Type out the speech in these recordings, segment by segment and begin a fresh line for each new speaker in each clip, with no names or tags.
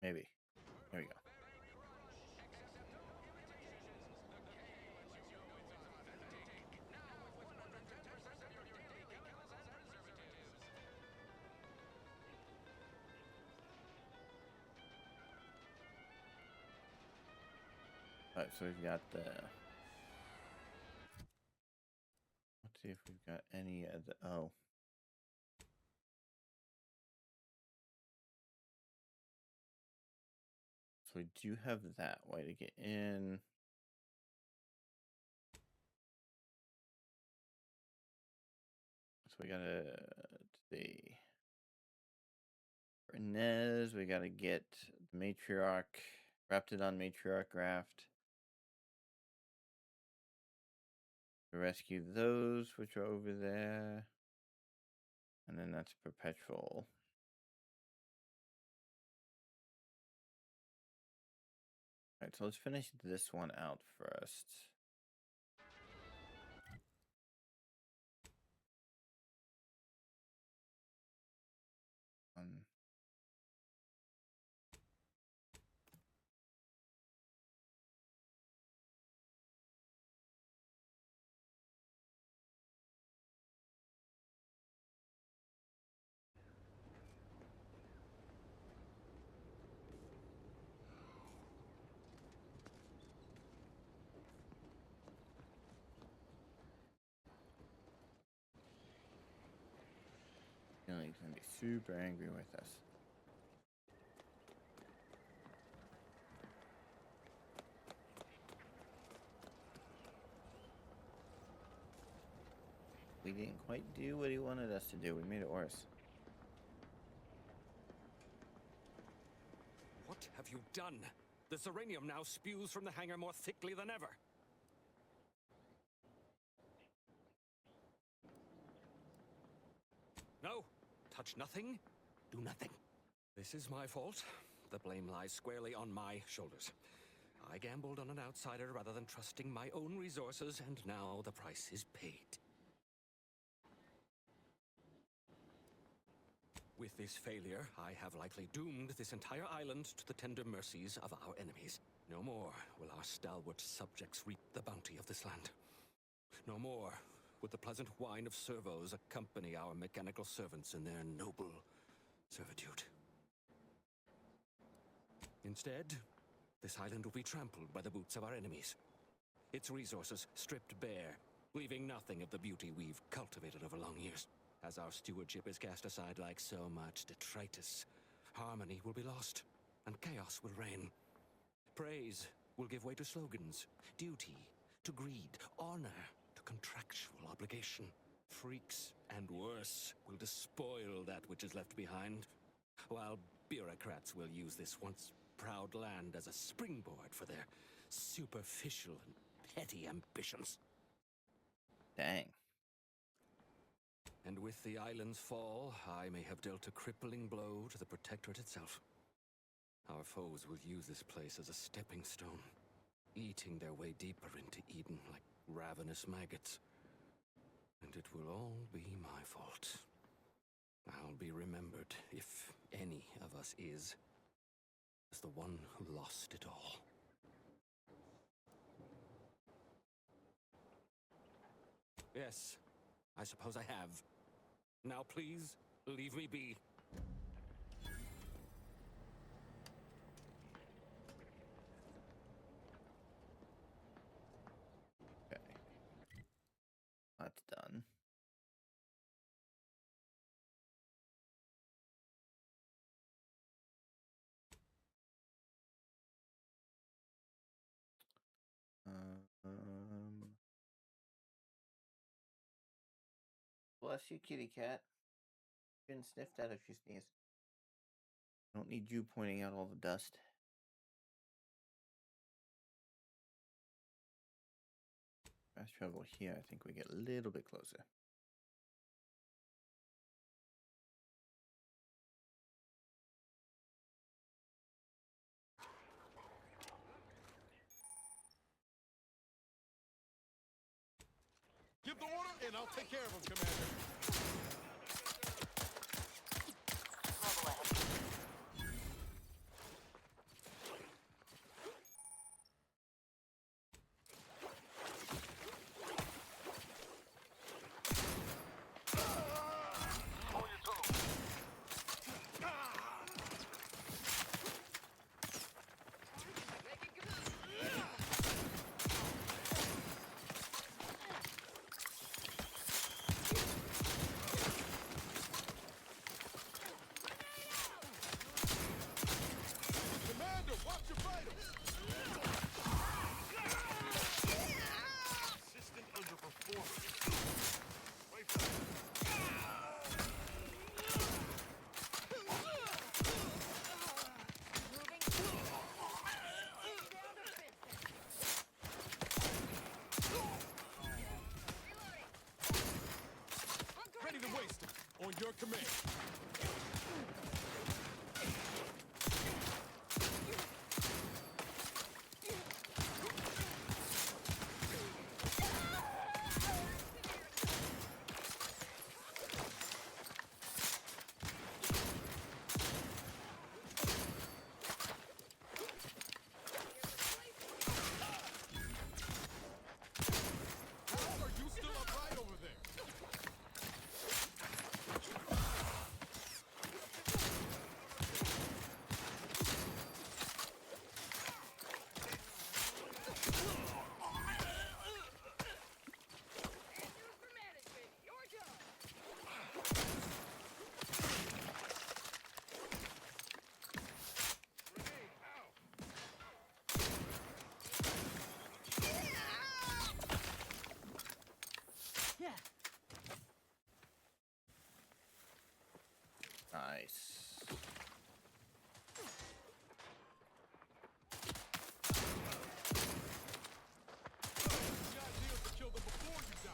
Maybe. There we go. Alright, so we've got the... Let's see if we've got any of the... Oh. So we do have that way to get in. So we gotta see. For Inez, we gotta get the matriarch, Raptidon matriarch raft. To rescue those which are over there. And then that's perpetual. Alright, so let's finish this one out first. He's gonna be super angry with us. We didn't quite do what he wanted us to do. We made it worse.
What have you done? The Serenium now spews from the hangar more thickly than ever. No, touch nothing, do nothing. This is my fault. The blame lies squarely on my shoulders. I gambled on an outsider rather than trusting my own resources, and now the price is paid. With this failure, I have likely doomed this entire island to the tender mercies of our enemies. No more will our stalwart subjects reap the bounty of this land. No more would the pleasant whine of servos accompany our mechanical servants in their noble servitude. Instead, this island will be trampled by the boots of our enemies. Its resources stripped bare, leaving nothing of the beauty we've cultivated over long years. As our stewardship is cast aside like so much detritus, harmony will be lost, and chaos will reign. Praise will give way to slogans, duty to greed, honor to contractual obligation. Freaks and worse will despoil that which is left behind, while bureaucrats will use this once proud land as a springboard for their superficial and petty ambitions.
Dang.
And with the island's fall, I may have dealt a crippling blow to the Protectorate itself. Our foes will use this place as a stepping stone, eating their way deeper into Eden like ravenous maggots. And it will all be my fault. I'll be remembered, if any of us is, as the one who lost it all. Yes, I suppose I have. Now please, leave me be.
Okay. That's done. Bless you, kitty cat. You can sniff that if you sneeze. I don't need you pointing out all the dust. Fast travel here, I think we get a little bit closer.
Give the order, and I'll take care of him, Commander.
Nice.
The idea is to kill them before you die.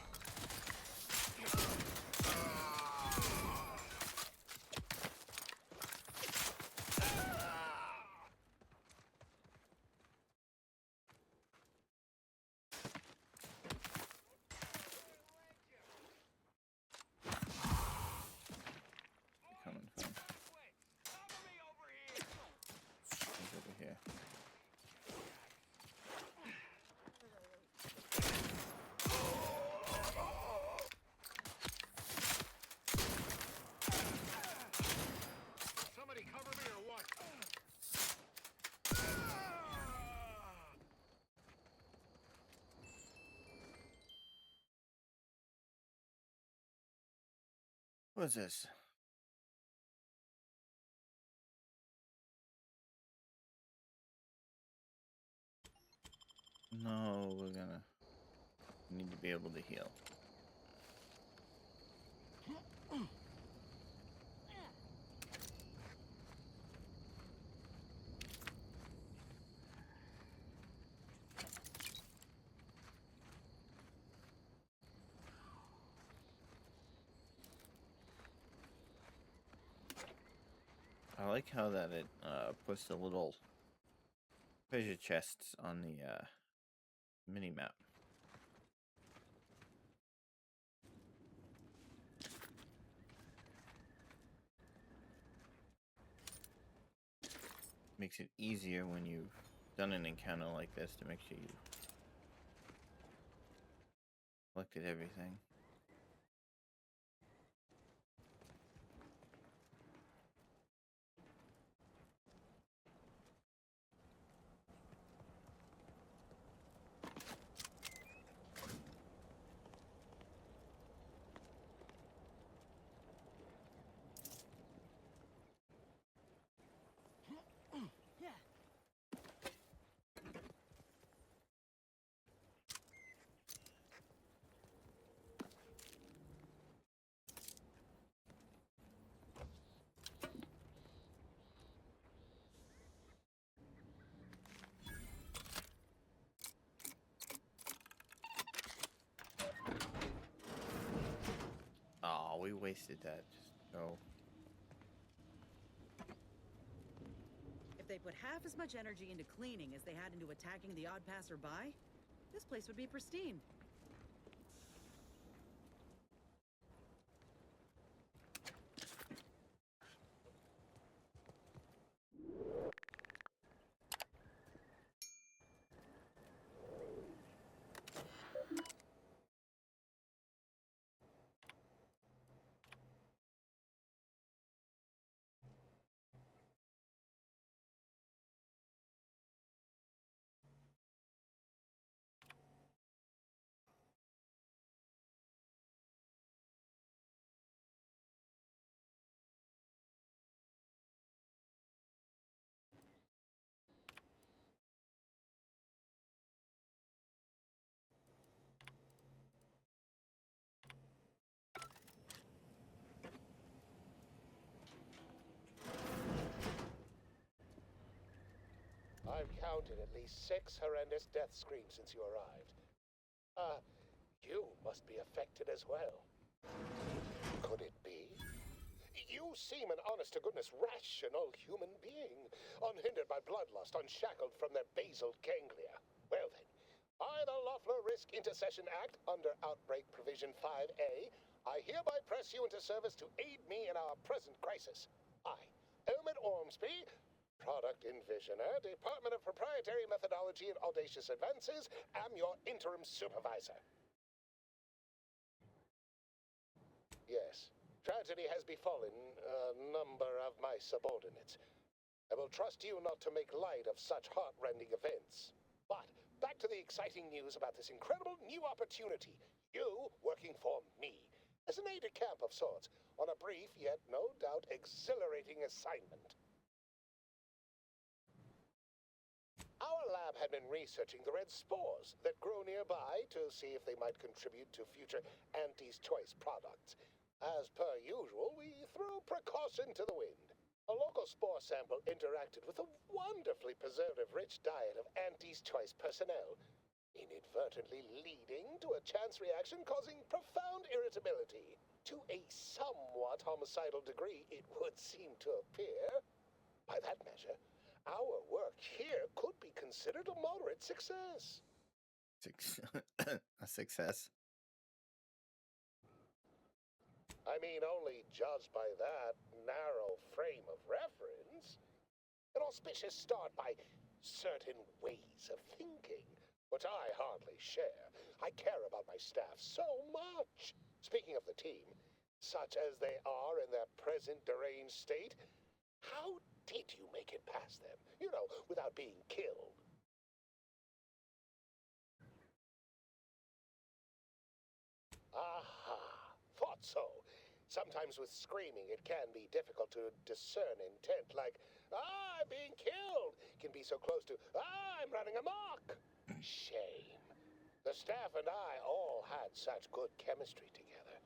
Coming from? He's over here.
Somebody cover me or what?
What's this? No, we need to be able to heal. I like how that it puts the little treasure chests on the mini map. Makes it easier when you've done an encounter like this to make sure you collected everything. Oh, we wasted that. Just go.
If they put half as much energy into cleaning as they had into attacking the odd passerby, this place would be pristine.
I've counted at least 6 horrendous death screams since you arrived. You must be affected as well. Could it be? You seem an honest-to-goodness rational human being, unhindered by bloodlust, unshackled from their basal ganglia. Well then, by the Loeffler Risk Intercession Act, under Outbreak Provision 5A, I hereby press you into service to aid me in our present crisis. I, Elmet Ormsby, Product Envisioner, Department of Proprietary Methodology and Audacious Advances, am your interim supervisor. Yes, tragedy has befallen a number of my subordinates. I will trust you not to make light of such heart-rending events. But back to the exciting news about this incredible new opportunity. You working for me, as an aide-de-camp of sorts, on a brief yet no doubt exhilarating assignment. Our lab had been researching the red spores that grow nearby to see if they might contribute to future Auntie's Choice products. As per usual, we threw precaution to the wind. A local spore sample interacted with a wonderfully preservative-rich diet of Auntie's Choice personnel, inadvertently leading to a chance reaction causing profound irritability. To a somewhat homicidal degree, it would seem to appear. By that measure, our work here could be considered a moderate success.
A success.
I mean, only judged by that narrow frame of reference. An auspicious start by certain ways of thinking, which I hardly share. I care about my staff so much. Speaking of the team, such as they are in their present deranged state, how did you make it past them? You know, without being killed. Aha, thought so. Sometimes with screaming, it can be difficult to discern intent, like, I'm being killed, can be so close to, I'm running amok. Shame. The staff and I all had such good chemistry together.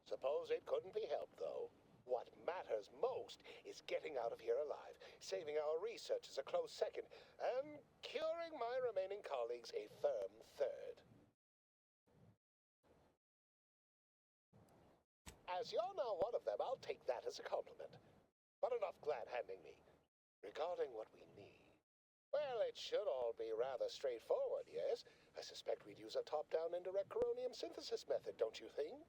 Suppose it couldn't be helped, though. What matters most is getting out of here alive, saving our researchers a close second, and curing my remaining colleagues a firm third. As you're now one of them, I'll take that as a compliment. But enough glad-handing me. Regarding what we need, well, it should all be rather straightforward, yes? I suspect we'd use a top-down indirect coronium synthesis method, don't you think?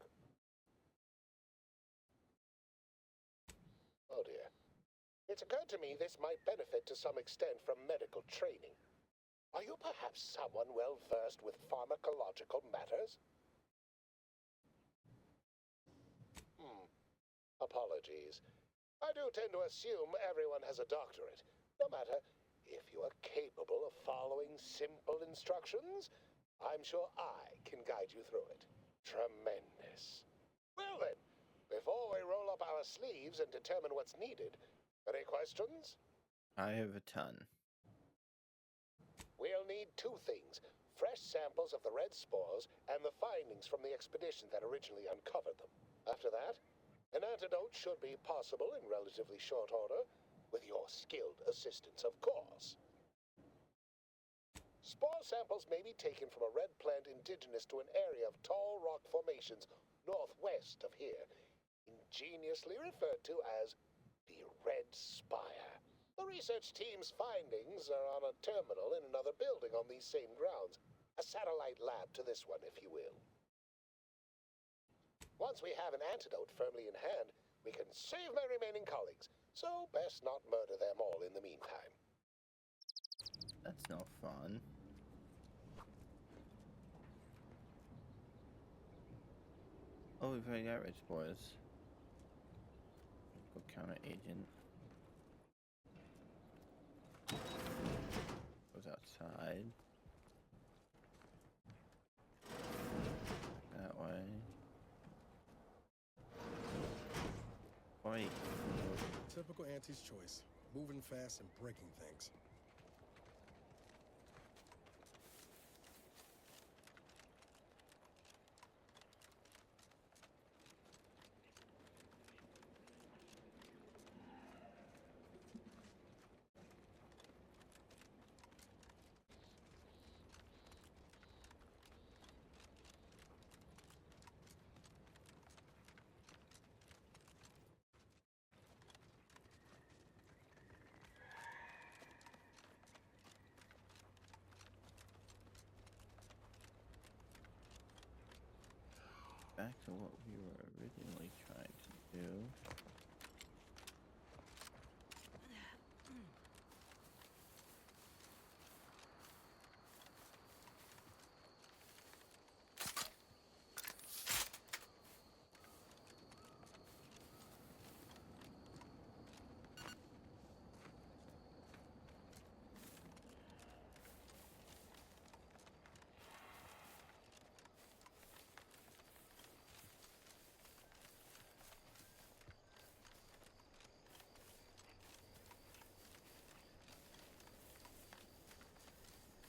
Oh dear. It's occurred to me this might benefit to some extent from medical training. Are you perhaps someone well-versed with pharmacological matters? Apologies. I do tend to assume everyone has a doctorate. No matter, if you are capable of following simple instructions, I'm sure I can guide you through it. Tremendous. Well then, before we roll up our sleeves and determine what's needed, any questions?
I have a ton.
We'll need two things. Fresh samples of the red spores and the findings from the expedition that originally uncovered them. After that, an antidote should be possible in relatively short order, with your skilled assistance, of course. Spore samples may be taken from a red plant indigenous to an area of tall rock formations northwest of here, ingeniously referred to as the Red Spire. The research team's findings are on a terminal in another building on these same grounds, a satellite lab to this one, if you will. Once we have an antidote firmly in hand, we can save my remaining colleagues, so best not murder them all in the meantime.
That's no fun. Oh, we've already got red spores. Go counter agent. Goes outside. That way. Oi.
Typical Auntie's Choice. Moving fast and breaking things.
Back to what we were originally trying to do.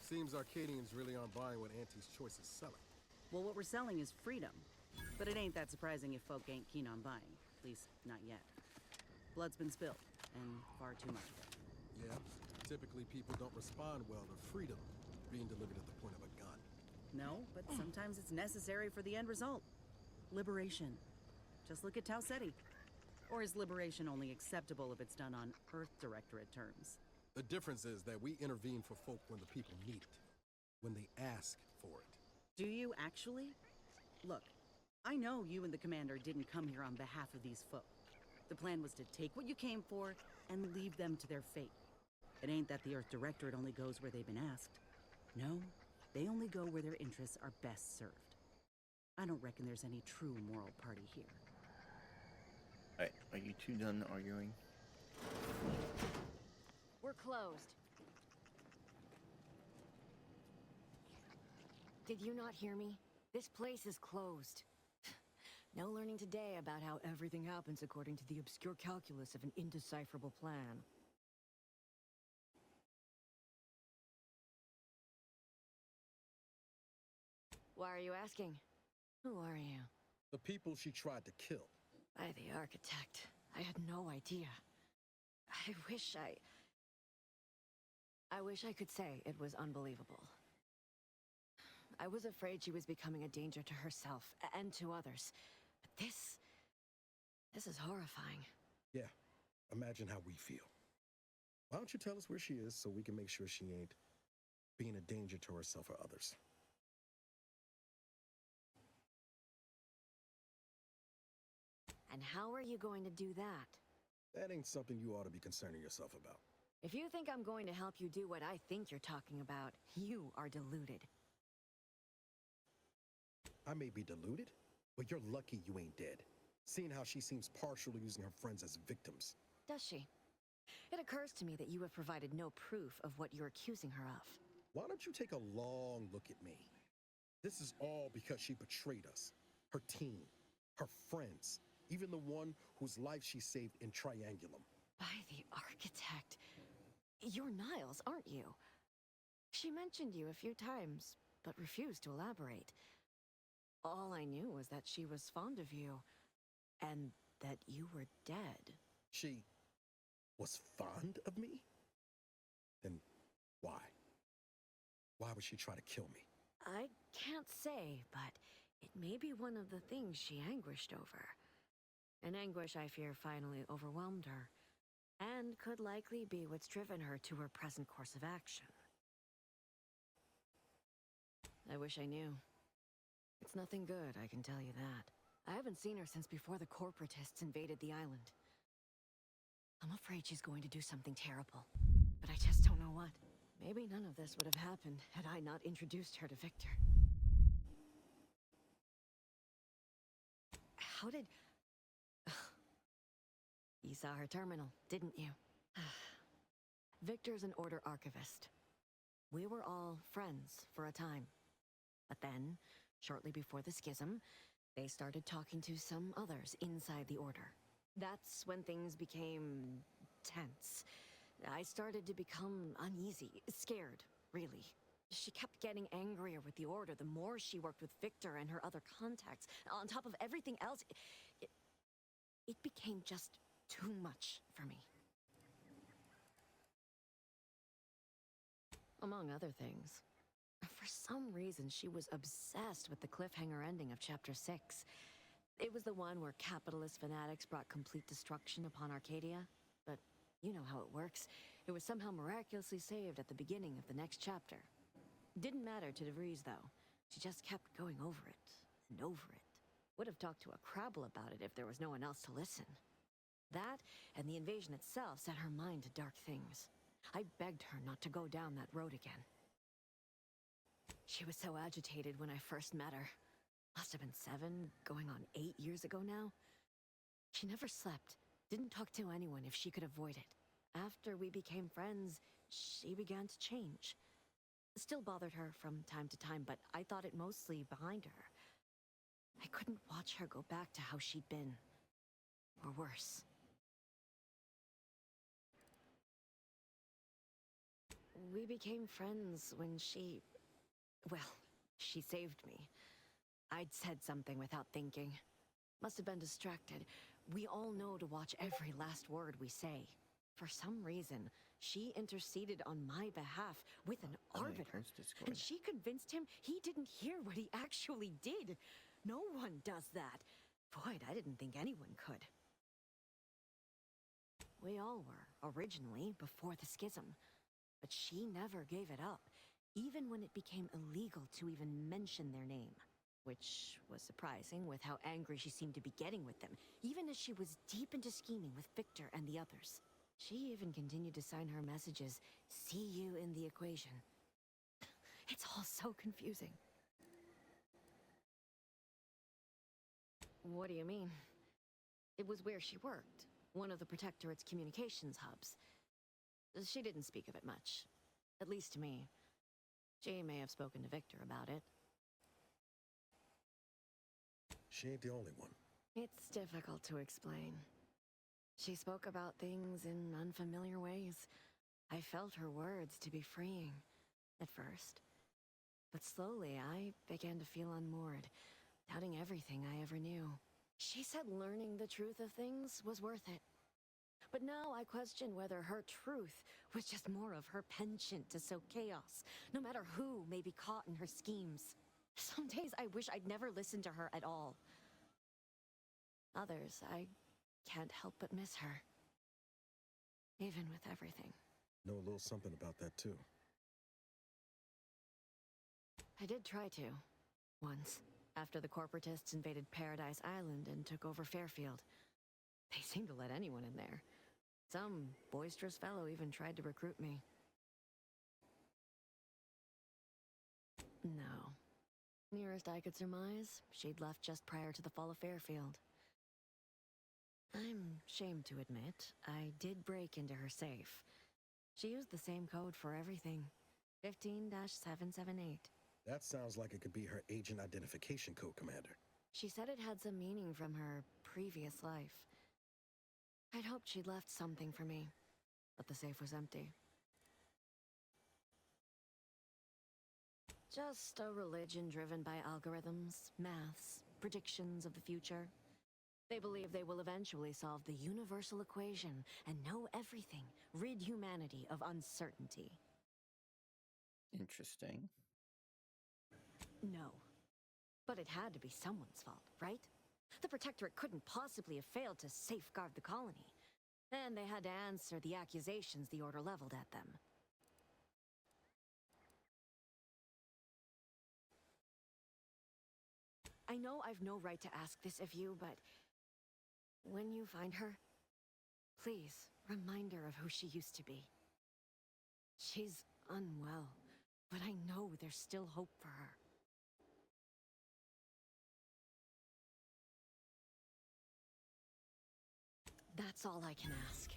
Seems Arcadians really aren't buying what Auntie's Choice is selling.
Well, what we're selling is freedom. But it ain't that surprising if folk ain't keen on buying. At least, not yet. Blood's been spilled, and far too much of it.
Yeah, typically people don't respond well to freedom being delivered at the point of a gun.
No, but sometimes it's necessary for the end result. Liberation. Just look at Tau Ceti. Or is liberation only acceptable if it's done on Earth Directorate terms?
The difference is that we intervene for folk when the people need it, when they ask for it.
Do you actually? Look, I know you and the commander didn't come here on behalf of these folk. The plan was to take what you came for and leave them to their fate. It ain't that the Earth Directorate only goes where they've been asked. No, they only go where their interests are best served. I don't reckon there's any true moral party here.
Alright, are you two done arguing?
We're closed. Did you not hear me? This place is closed. No learning today about how everything happens according to the obscure calculus of an indecipherable plan. Why are you asking? Who are you?
The people she tried to kill.
By the architect. I had no idea. I wish I could say it was unbelievable. I was afraid she was becoming a danger to herself and to others. But this is horrifying.
Yeah, imagine how we feel. Why don't you tell us where she is so we can make sure she ain't being a danger to herself or others?
And how are you going to do that?
That ain't something you ought to be concerning yourself about.
If you think I'm going to help you do what I think you're talking about, you are deluded.
I may be deluded, but you're lucky you ain't dead. Seeing how she seems partial to using her friends as victims.
Does she? It occurs to me that you have provided no proof of what you're accusing her of.
Why don't you take a long look at me? This is all because she betrayed us. Her team, her friends, even the one whose life she saved in Triangulum.
By the architect. You're Niles, aren't you? She mentioned you a few times, but refused to elaborate. All I knew was that she was fond of you, and that you were dead.
She was fond of me? Then why? Why would she try to kill me?
I can't say, but it may be one of the things she anguished over. An anguish I fear finally overwhelmed her, and could likely be what's driven her to her present course of action. I wish I knew. It's nothing good, I can tell you that. I haven't seen her since before the corporatists invaded the island. I'm afraid she's going to do something terrible, but I just don't know what. Maybe none of this would have happened had I not introduced her to Victor. How did... You saw her terminal, didn't you? Victor's an Order archivist. We were all friends for a time. But then, shortly before the schism, they started talking to some others inside the Order. That's when things became tense. I started to become uneasy, scared, really. She kept getting angrier with the Order the more she worked with Victor and her other contacts. On top of everything else, it became just too much for me. Among other things. For some reason, she was obsessed with the cliffhanger ending of Chapter 6. It was the one where capitalist fanatics brought complete destruction upon Arcadia. But you know how it works. It was somehow miraculously saved at the beginning of the next chapter. Didn't matter to DeVries, though. She just kept going over it and over it. Would have talked to a Crabble about it if there was no one else to listen. That, and the invasion itself, set her mind to dark things. I begged her not to go down that road again. She was so agitated when I first met her. Must have been 7, going on 8 years ago now. She never slept, didn't talk to anyone if she could avoid it. After we became friends, she began to change. Still bothered her from time to time, but I thought it mostly behind her. I couldn't watch her go back to how she'd been. Or worse. We became friends when she saved me. I'd said something without thinking. Must have been distracted. We all know to watch every last word we say. For some reason, she interceded on my behalf with an arbiter.
Close Discord.
And she convinced him he didn't hear what he actually did. No one does that. Boy, I didn't think anyone could. We all were, originally, before the schism. But she never gave it up, even when it became illegal to even mention their name. Which was surprising with how angry she seemed to be getting with them, even as she was deep into scheming with Victor and the others. She even continued to sign her messages, "See you in the equation." It's all so confusing. What do you mean? It was where she worked, one of the Protectorate's communications hubs. She didn't speak of it much, at least to me. She may have spoken to Victor about it.
She ain't the only one.
It's difficult to explain. She spoke about things in unfamiliar ways. I felt her words to be freeing, at first. But slowly, I began to feel unmoored, doubting everything I ever knew. She said learning the truth of things was worth it. But now I question whether her truth was just more of her penchant to sow chaos, no matter who may be caught in her schemes. Some days I wish I'd never listened to her at all. Others, I can't help but miss her. Even with everything.
Know a little something about that, too.
I did try to. Once. After the corporatists invaded Paradise Island and took over Fairfield. They seemed to let anyone in there. Some boisterous fellow even tried to recruit me. No. Nearest I could surmise, she'd left just prior to the fall of Fairfield. I'm ashamed to admit, I did break into her safe. She used the same code for everything. 15-778.
That sounds like it could be her agent identification code, Commander.
She said it had some meaning from her previous life. I'd hoped she'd left something for me, but the safe was empty. Just a religion driven by algorithms, maths, predictions of the future. They believe they will eventually solve the universal equation and know everything, rid humanity of uncertainty.
Interesting.
No. But it had to be someone's fault, right? The Protectorate couldn't possibly have failed to safeguard the colony. And they had to answer the accusations the Order leveled at them. I know I've no right to ask this of you, but when you find her, please remind her of who she used to be. She's unwell, but I know there's still hope for her. That's all I can ask.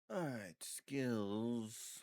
All right, skills.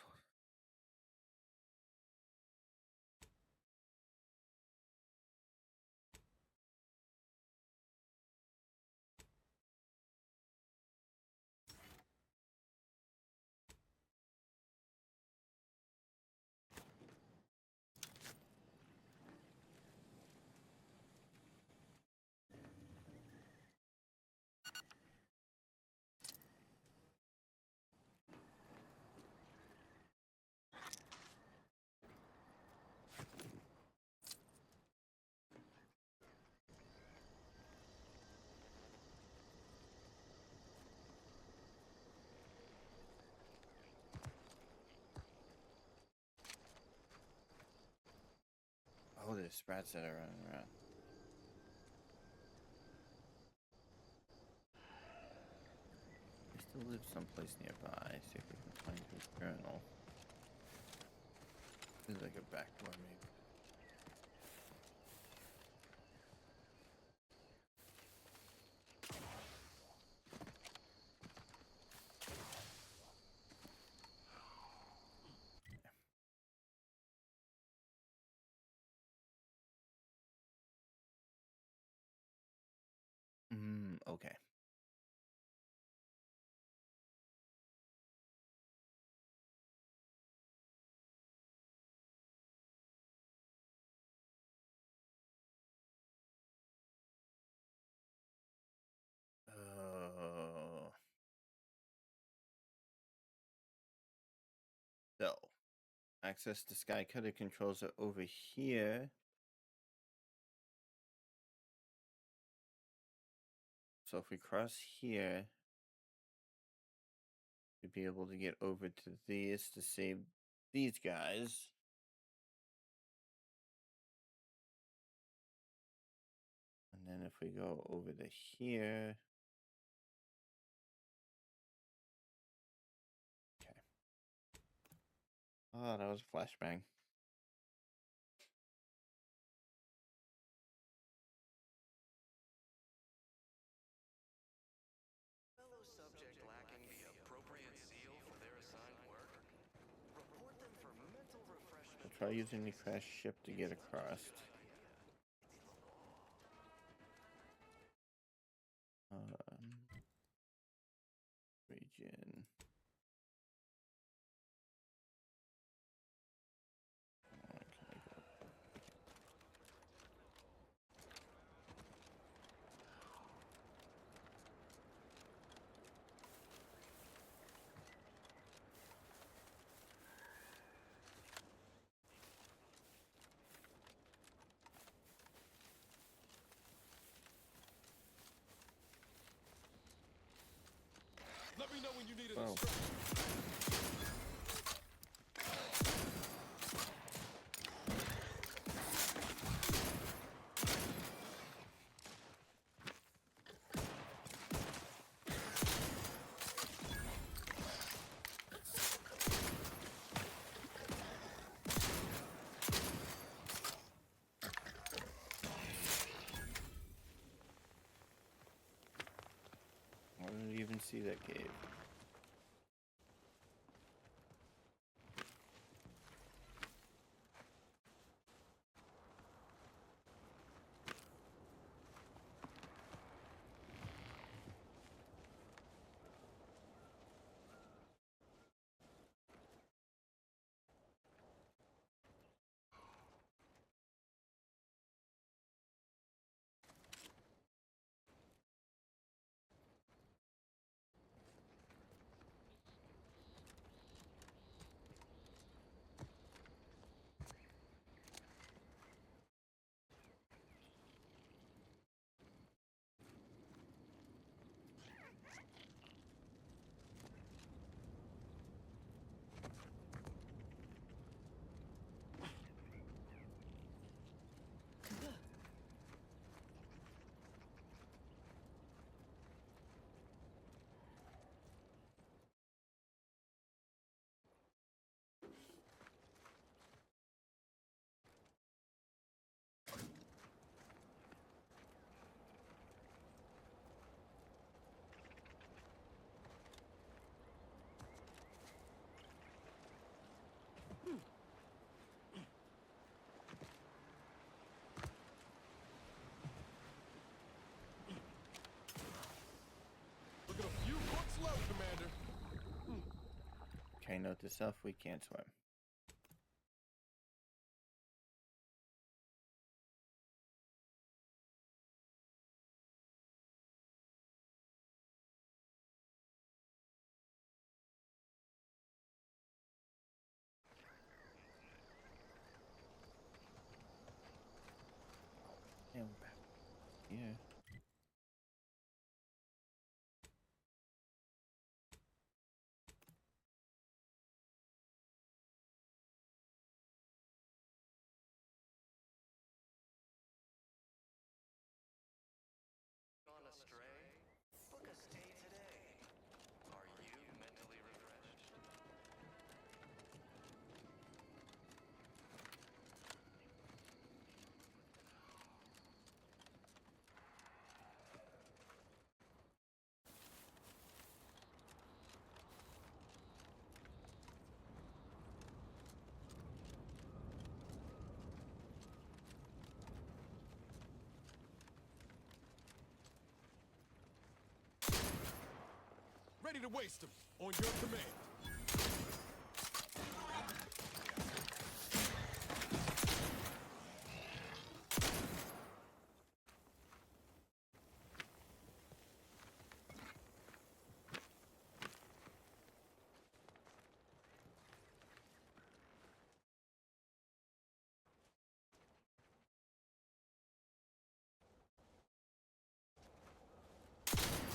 Oh, there's sprats that are running around. He still lives someplace nearby. See if we can find his journal. There's like a back door, maybe. Okay. So, access to Sky Cutter controls are over here. So if we cross here, we'd be able to get over to these to save these guys. And then if we go over to here. Okay. Oh, that was a flashbang.
Fellow subject lacking the appropriate seal for their assigned work? Report them for mental refreshment.
I'll try using the crash ship to get across. Region.
Let me know when you need a
Oh.
distraction.
I didn't even see that cave.
Looking a few books low, Commander.
Okay, note to self, we can't swim. Yeah, we're back. Yeah.
ready to waste them. On your command.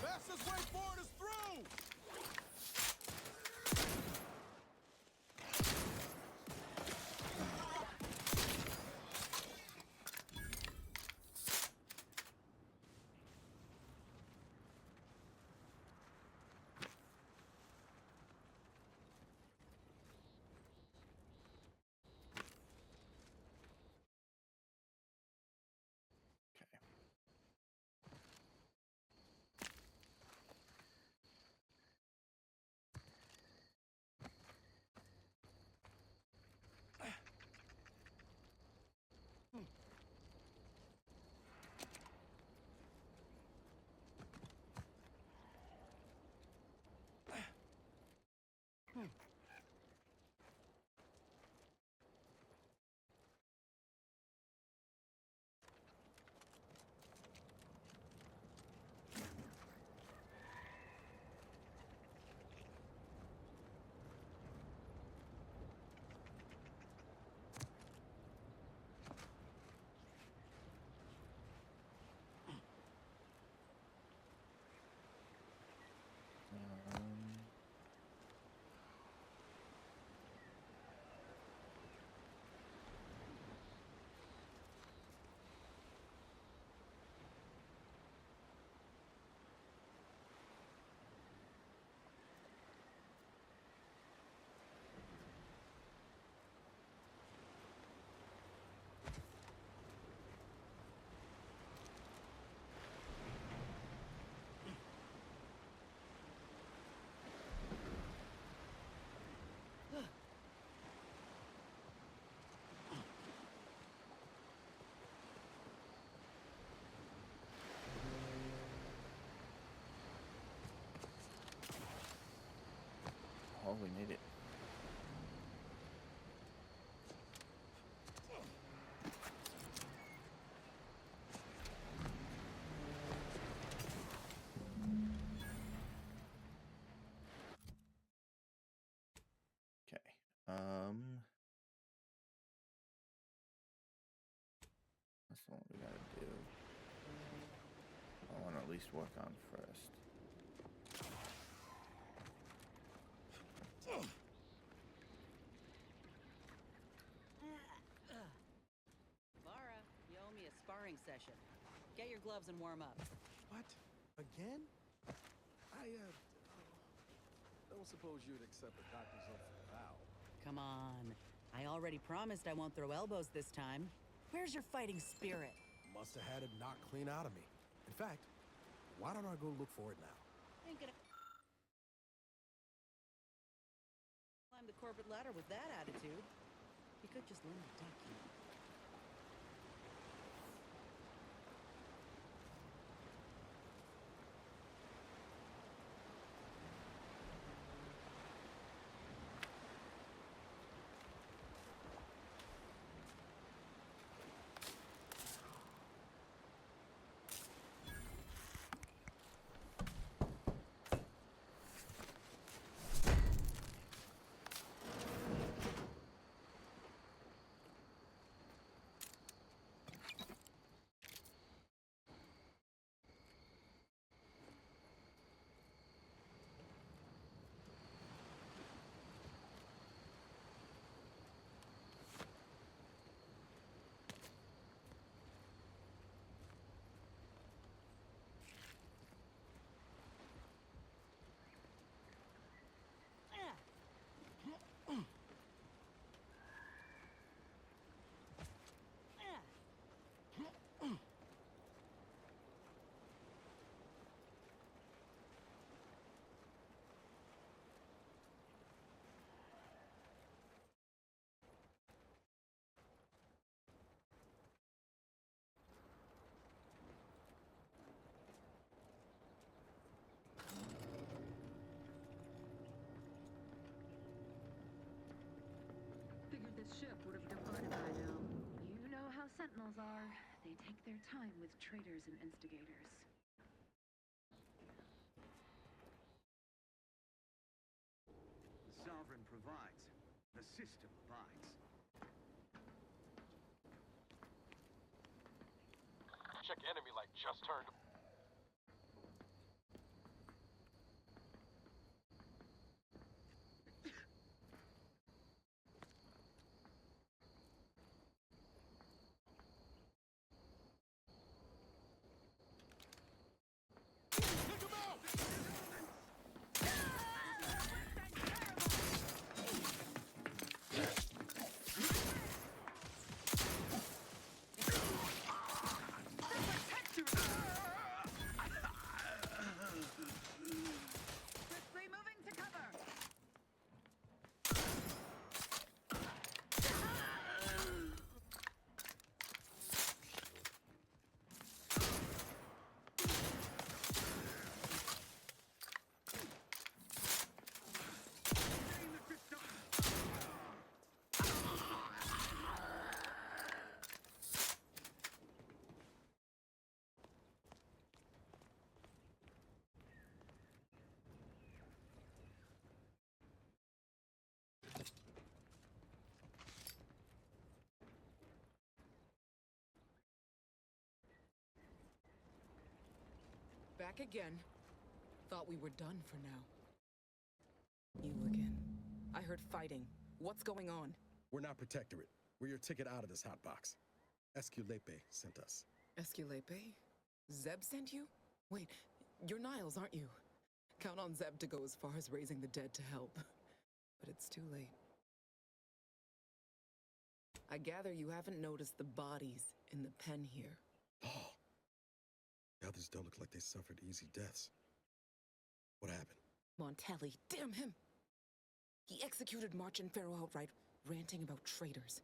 Fastest way forward is through!
Okay. Um, Oh, we need it. Okay. That's what we gotta do. I want to at least work on first.
Lara, you owe me a sparring session. Get your gloves and warm up.
What? Again? I don't suppose you'd accept a doctor's oath for Val.
Come on. I already promised I won't throw elbows this time. Where's your fighting spirit?
Must have had it knocked clean out of me. In fact, why don't I go look for it now?
Ain't gonna climb the corporate ladder with that attitude. You could just learn to duck, you know.
Sentinels are. They take their time with traitors and instigators.
The Sovereign provides. The system abides.
Check enemy light just turned. Take him out!
Quickly moving to cover!
Back again. Thought we were done for now. You again. I heard fighting. What's going on?
We're not Protectorate. We're your ticket out of this hotbox. Esculepe sent us.
Esculepe? Zeb sent you? Wait, you're Niles, aren't you? Count on Zeb to go as far as raising the dead to help. But it's too late. I gather you haven't noticed the bodies in the pen here.
Oh. The others don't look like they suffered easy deaths. What happened?
Montelli, damn him! He executed March and Pharaoh outright, ranting about traitors.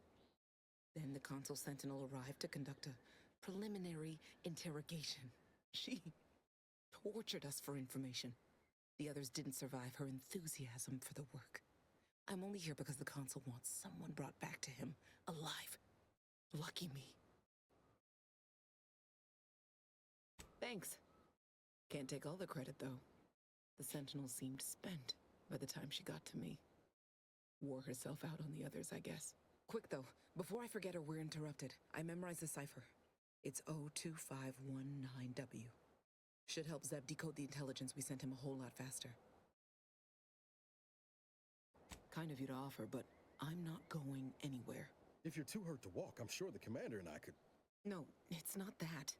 Then the Consul Sentinel arrived to conduct a preliminary interrogation. She tortured us for information. The others didn't survive her enthusiasm for the work. I'm only here because the Consul wants someone brought back to him, alive. Lucky me. Thanks. Can't take all the credit, though. The Sentinel seemed spent by the time she got to me. Wore herself out on the others, I guess. Quick, though, before I forget or we're interrupted, I memorized the cipher. It's 02519W. Should help Zeb decode the intelligence we sent him a whole lot faster. Kind of you to offer, but I'm not going anywhere.
If you're too hurt to walk, I'm sure the commander and I could...
No, it's not that.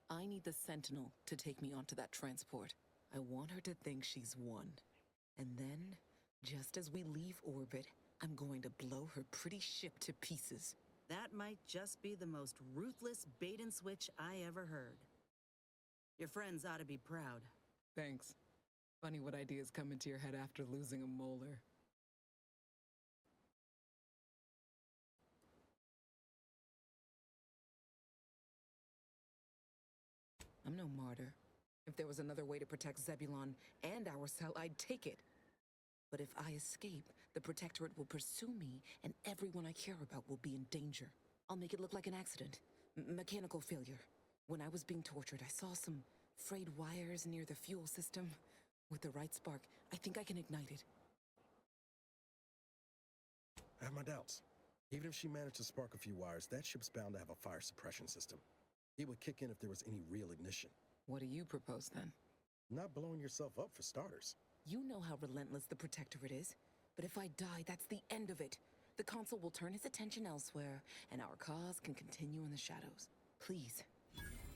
I need the Sentinel to take me onto that transport. I want her to think she's won. And then, just as we leave orbit, I'm going to blow her pretty ship to pieces.
That might just be the most ruthless bait and switch I ever heard. Your friends ought to be proud.
Thanks. Funny what ideas come into your head after losing a molar. I'm no martyr. If there was another way to protect Zebulon and our cell, I'd take it. But if I escape, the Protectorate will pursue me, and everyone I care about will be in danger. I'll make it look like an accident. Mechanical failure. When I was being tortured, I saw some frayed wires near the fuel system. With the right spark, I think I can ignite it.
I have my doubts. Even if she managed to spark a few wires, that ship's bound to have a fire suppression system. It would kick in if there was any real ignition.
What do you propose, then?
Not blowing yourself up, for starters.
You know how relentless the Protectorate is. But if I die, that's the end of it. The Consul will turn his attention elsewhere, and our cause can continue in the shadows. Please,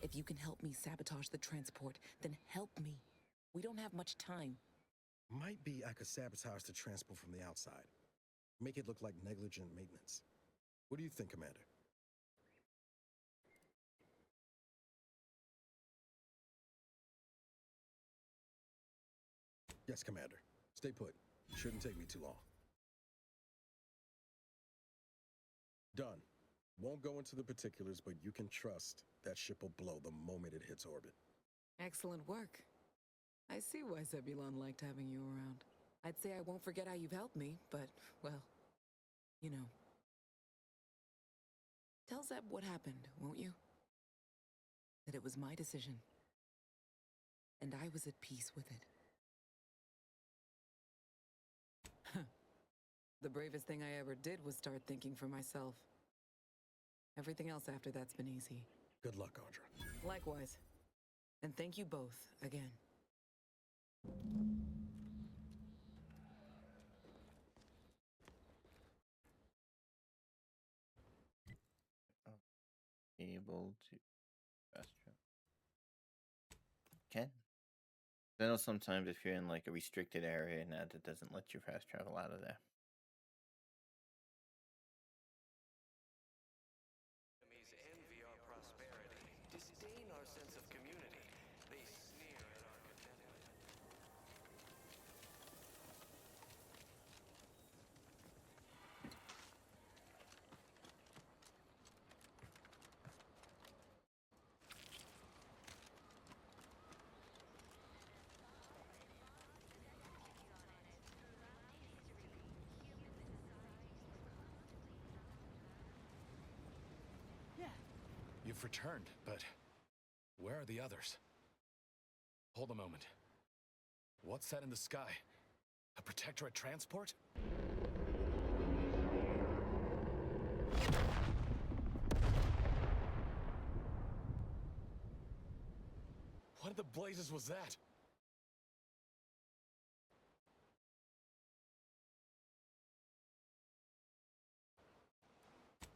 if you can help me sabotage the transport, then help me. We don't have much time.
Might be I could sabotage the transport from the outside. Make it look like negligent maintenance. What do you think, Commander? Yes, Commander. Stay put. Shouldn't take me too long. Done. Won't go into the particulars, but you can trust that ship will blow the moment it hits orbit.
Excellent work. I see why Zebulon liked having you around. I'd say I won't forget how you've helped me, but, well, you know. Tell Zeb what happened, won't you? That it was my decision. And I was at peace with it. The bravest thing I ever did was start thinking for myself. Everything else after that's been easy.
Good luck, Audra.
Likewise. And thank you both again.
Able to fast travel. Can. I know sometimes if you're in like a restricted area and that it doesn't let you fast travel out of there.
Enemies envy our prosperity, disdain our sense of community. They sneer at our contentment.
You've returned, but where are the others? Hold a moment. What's that in the sky? A Protectorate transport? What in the blazes was that?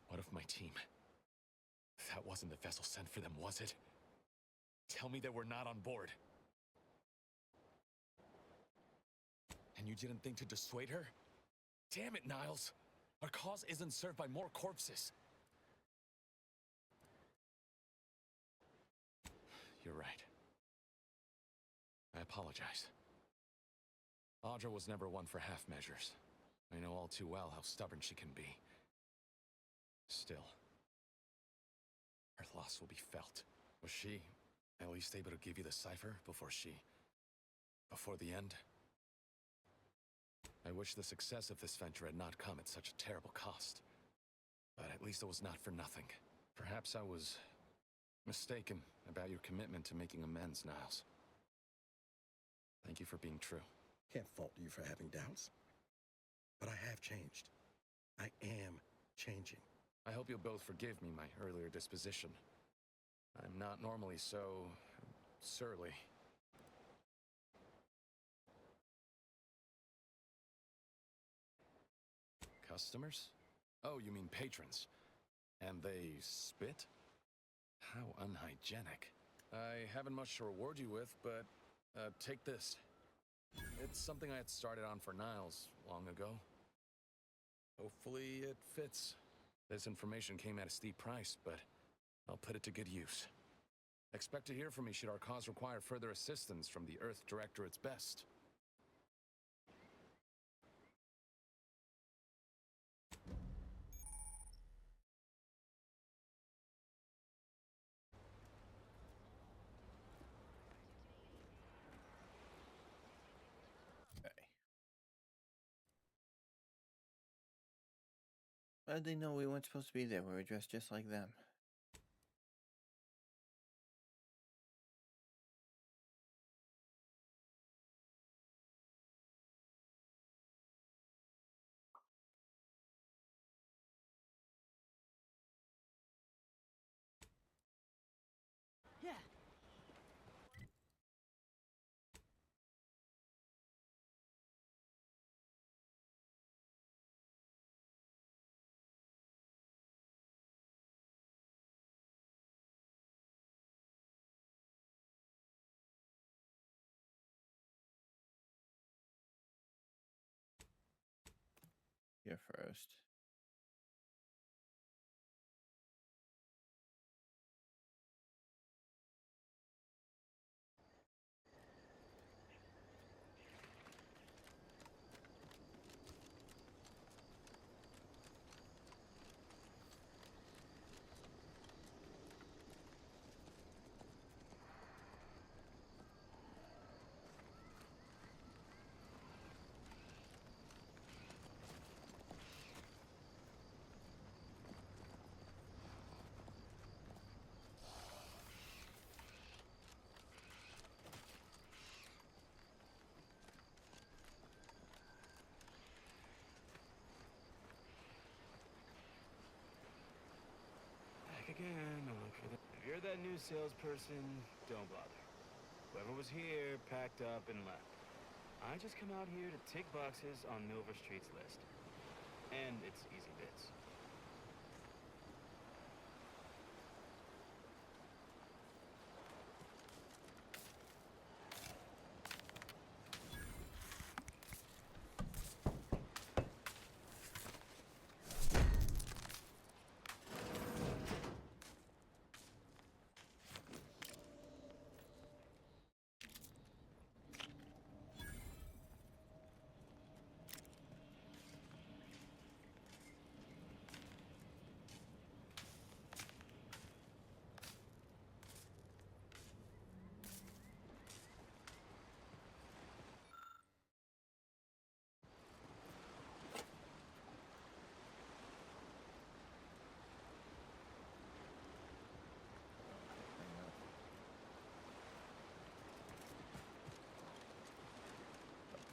What of my team? That wasn't the vessel sent for them, was it? Tell me they were not on board. And you didn't think to dissuade her? Damn it, Niles! Our cause isn't served by more corpses. You're right. I apologize. Audra was never one for half measures. I know all too well how stubborn she can be. Still, her loss will be felt. Was she at least able to give you the cipher before the end? I wish the success of this venture had not come at such a terrible cost. But at least it was not for nothing. Perhaps I was mistaken about your commitment to making amends, Niles. Thank you for being true.
Can't fault you for having doubts. But I have changed. I am changing.
I hope you'll both forgive me my earlier disposition. I'm not normally so surly. Customers? Oh, you mean patrons. And they spit? How unhygienic. I haven't much to reward you with, but take this. It's something I had started on for Niles long ago. Hopefully it fits. This information came at a steep price, but I'll put it to good use. Expect to hear from me should our cause require further assistance from the Earth Directorate's best.
Okay. How did they know we weren't supposed to be there? We were dressed just like them.
Yeah.
Here first.
that new salesperson, don't bother. Whoever was here packed up and left. I just come out here to tick boxes on Nova Street's list. And it's easy bits.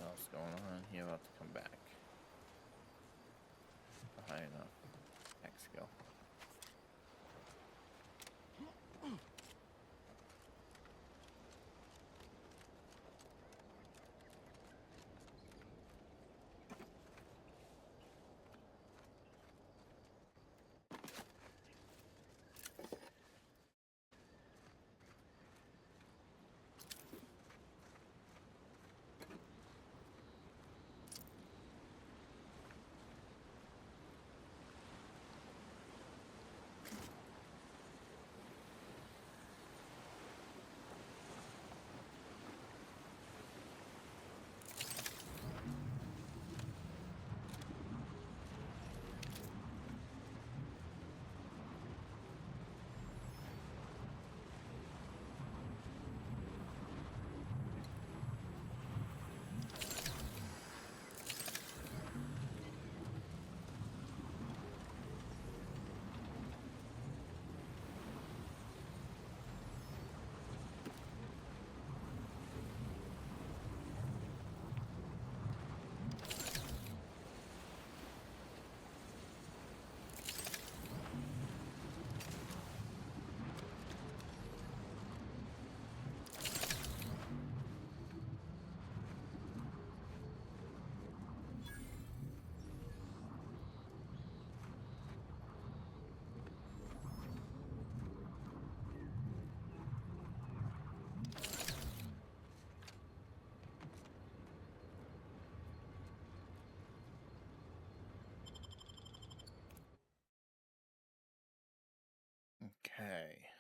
What's going on? He about to come back. High enough. X skill. Okay.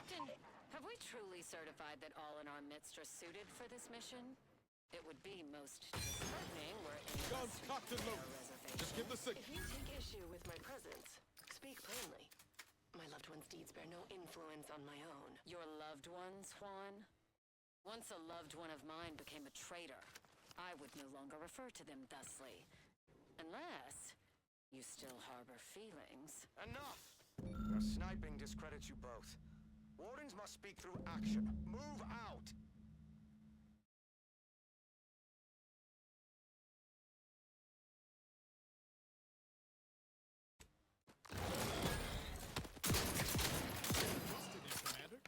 Captain, have we truly certified that all in our midst are suited for this mission? It would be most disheartening were any of
Guns
us to
cocked and
declare
loaded.
reservations.
Just give the signal.
If you take issue with my presence, speak plainly. My loved one's deeds bear no influence on my own.
Your loved ones, Juan? Once a loved one of mine became a traitor, I would no longer refer to them thusly. Unless you still harbor feelings.
Enough! Your sniping discredits you both. Wardens must speak through action. Move out!
Commander?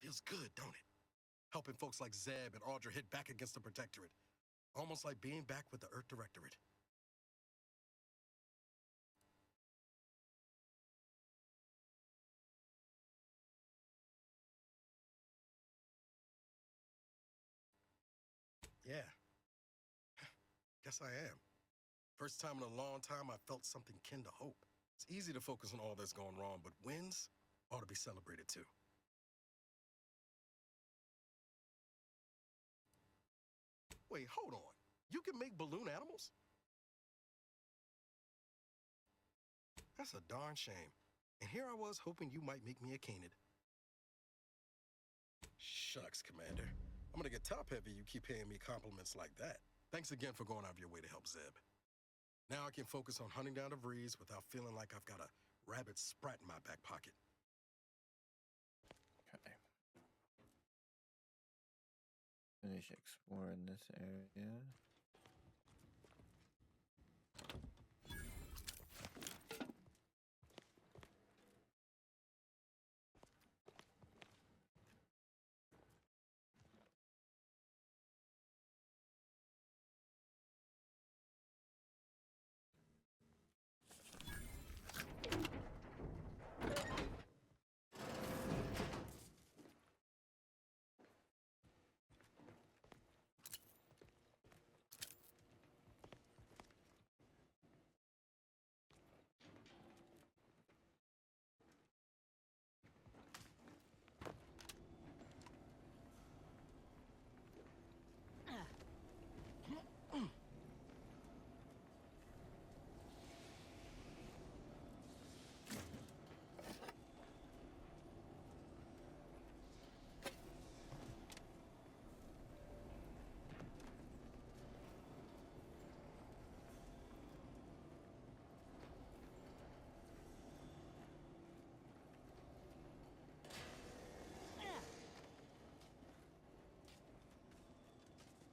Feels good, don't it? Helping folks like Zeb and Audra hit back against the Protectorate. Almost like being back with the Earth Directorate. Yeah. Guess I am. First time in a long time I felt something kin to hope. It's easy to focus on all that's going wrong, but wins ought to be celebrated too. Wait, hold on. You can make balloon animals? That's a darn shame. And here I was hoping you might make me a canid. Shucks, Commander. I'm gonna get top-heavy you keep paying me compliments like that. Thanks again for going out of your way to help Zeb. Now I can focus on hunting down the Vrees without feeling like I've got a rabid sprat in my back pocket.
Okay. Finish exploring this area.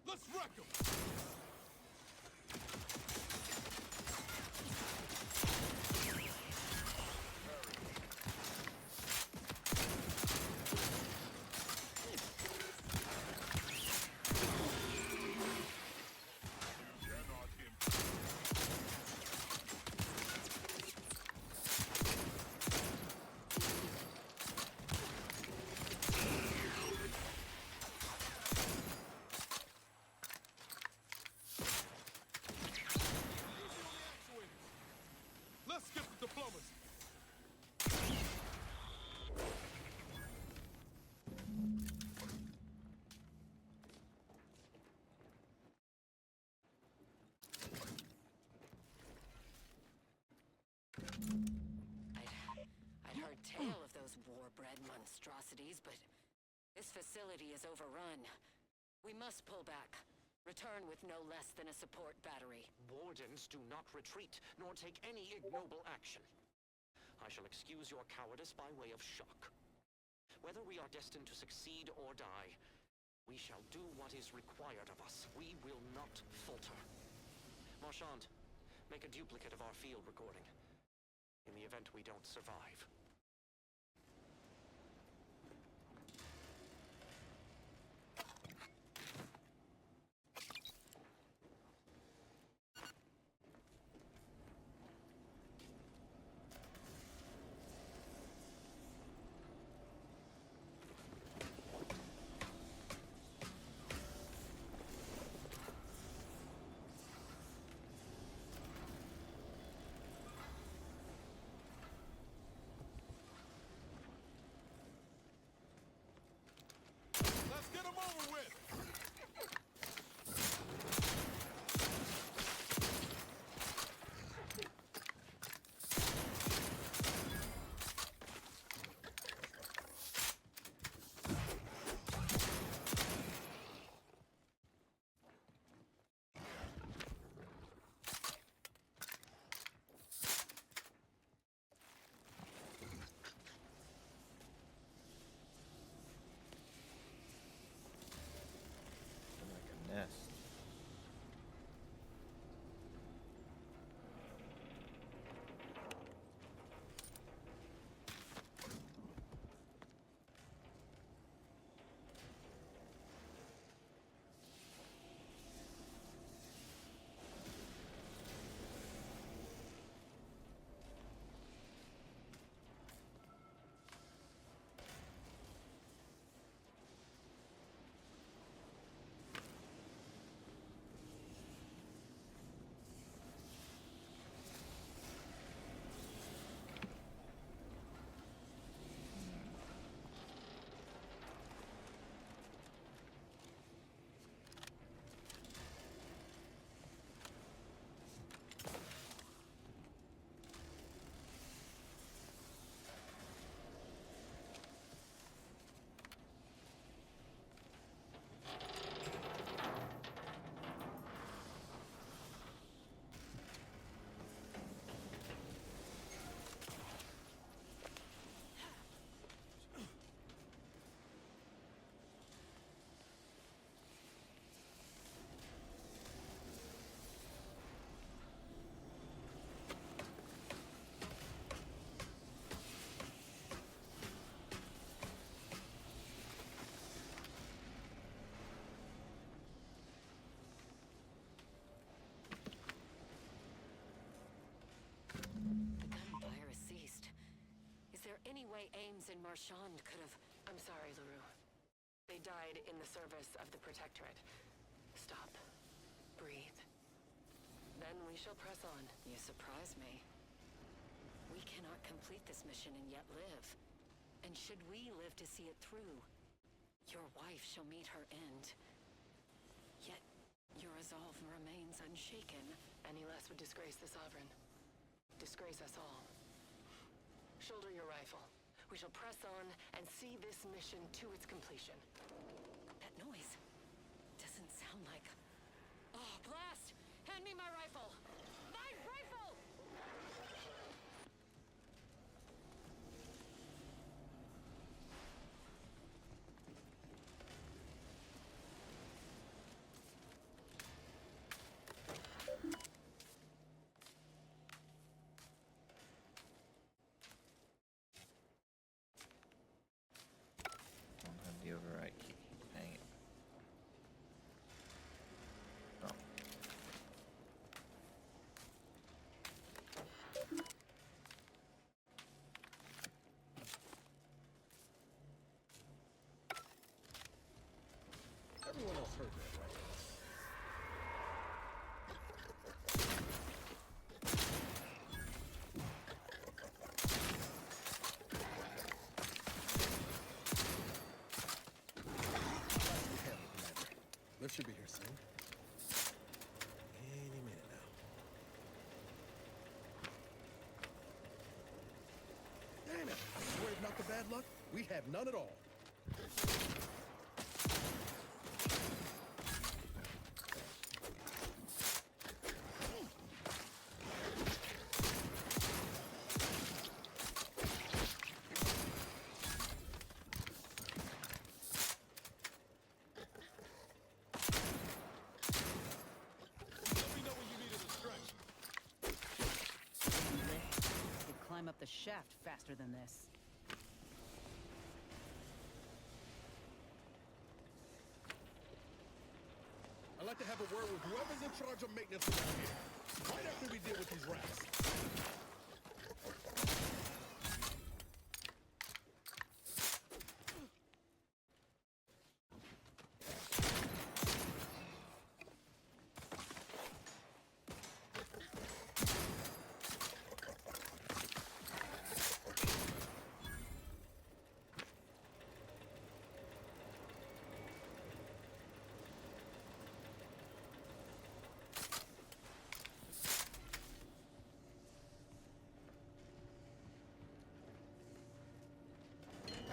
Let's wreck 'em! Let's skip the diplomacy.
I'd heard tale of those war-bred monstrosities, but this facility is overrun. We must pull back. Return with no less than a support battery.
Wardens do not retreat, nor take any ignoble action. I shall excuse your cowardice by way of shock. Whether we are destined to succeed or die, we shall do what is required of us. We will not falter. Marchand, make a duplicate of our field recording, in the event we don't survive.
way Ames and Marchand could have...
I'm sorry, LaRue. They died in the service of the Protectorate. Stop. Breathe. Then we shall press on.
You surprise me. We cannot complete this mission and yet live. And should we live to see it through, your wife shall meet her end. Yet, your resolve remains unshaken.
Any less would disgrace the Sovereign. Disgrace us all. Shoulder your rifle. We shall press on and see this mission to its completion.
That noise doesn't sound like... Oh, blast! Hand me my rifle! My rifle!
Don't have the override key. Dang it. Oh.
Everyone else heard that, right? Lift should be here soon. Any minute now. Damn it! I swear if not the bad luck, we have none at all.
Could climb up the shaft faster than this.
I'd like to have a word with whoever's in charge of maintenance around here. Right after we deal with these rats.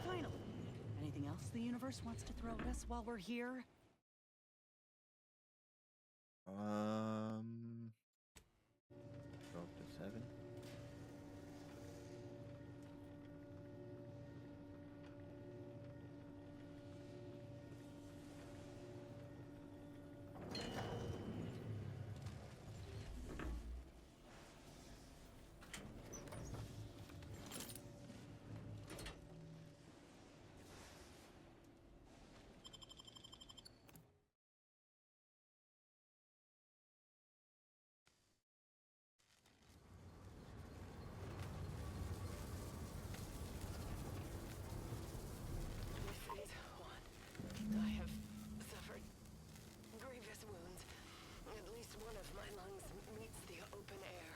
Finally. Anything else the universe wants to throw at us while we're here?
12 to 7.
Phase 1. I have suffered grievous wounds. At least one of my lungs meets the open air.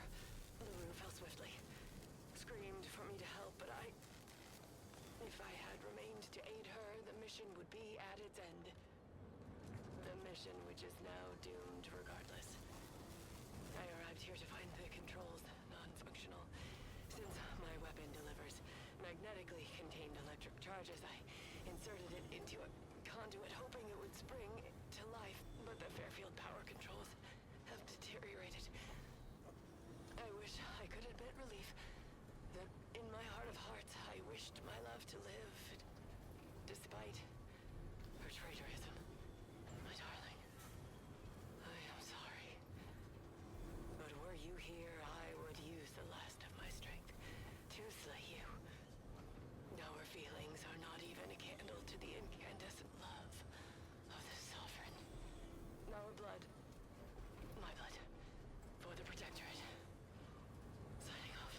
LaRue fell swiftly. Screamed for me to help, but if I had remained to aid her, the mission would be at its end. The mission which is now doomed regardless. I arrived here to find the controls non-functional. Since my weapon delivers magnetically contained electric charges, I inserted it into a conduit hoping it would spring to life, but the Fairfield power controls have deteriorated. I wish I could admit relief that in my heart of hearts I wished my love to live, despite her traitorism. My darling, I am sorry. But were you here, I would use the last of my strength to slay you. Our feelings are not even a candle to the incandescent love of the Sovereign. Our blood, my blood, for the Protectorate. Signing off.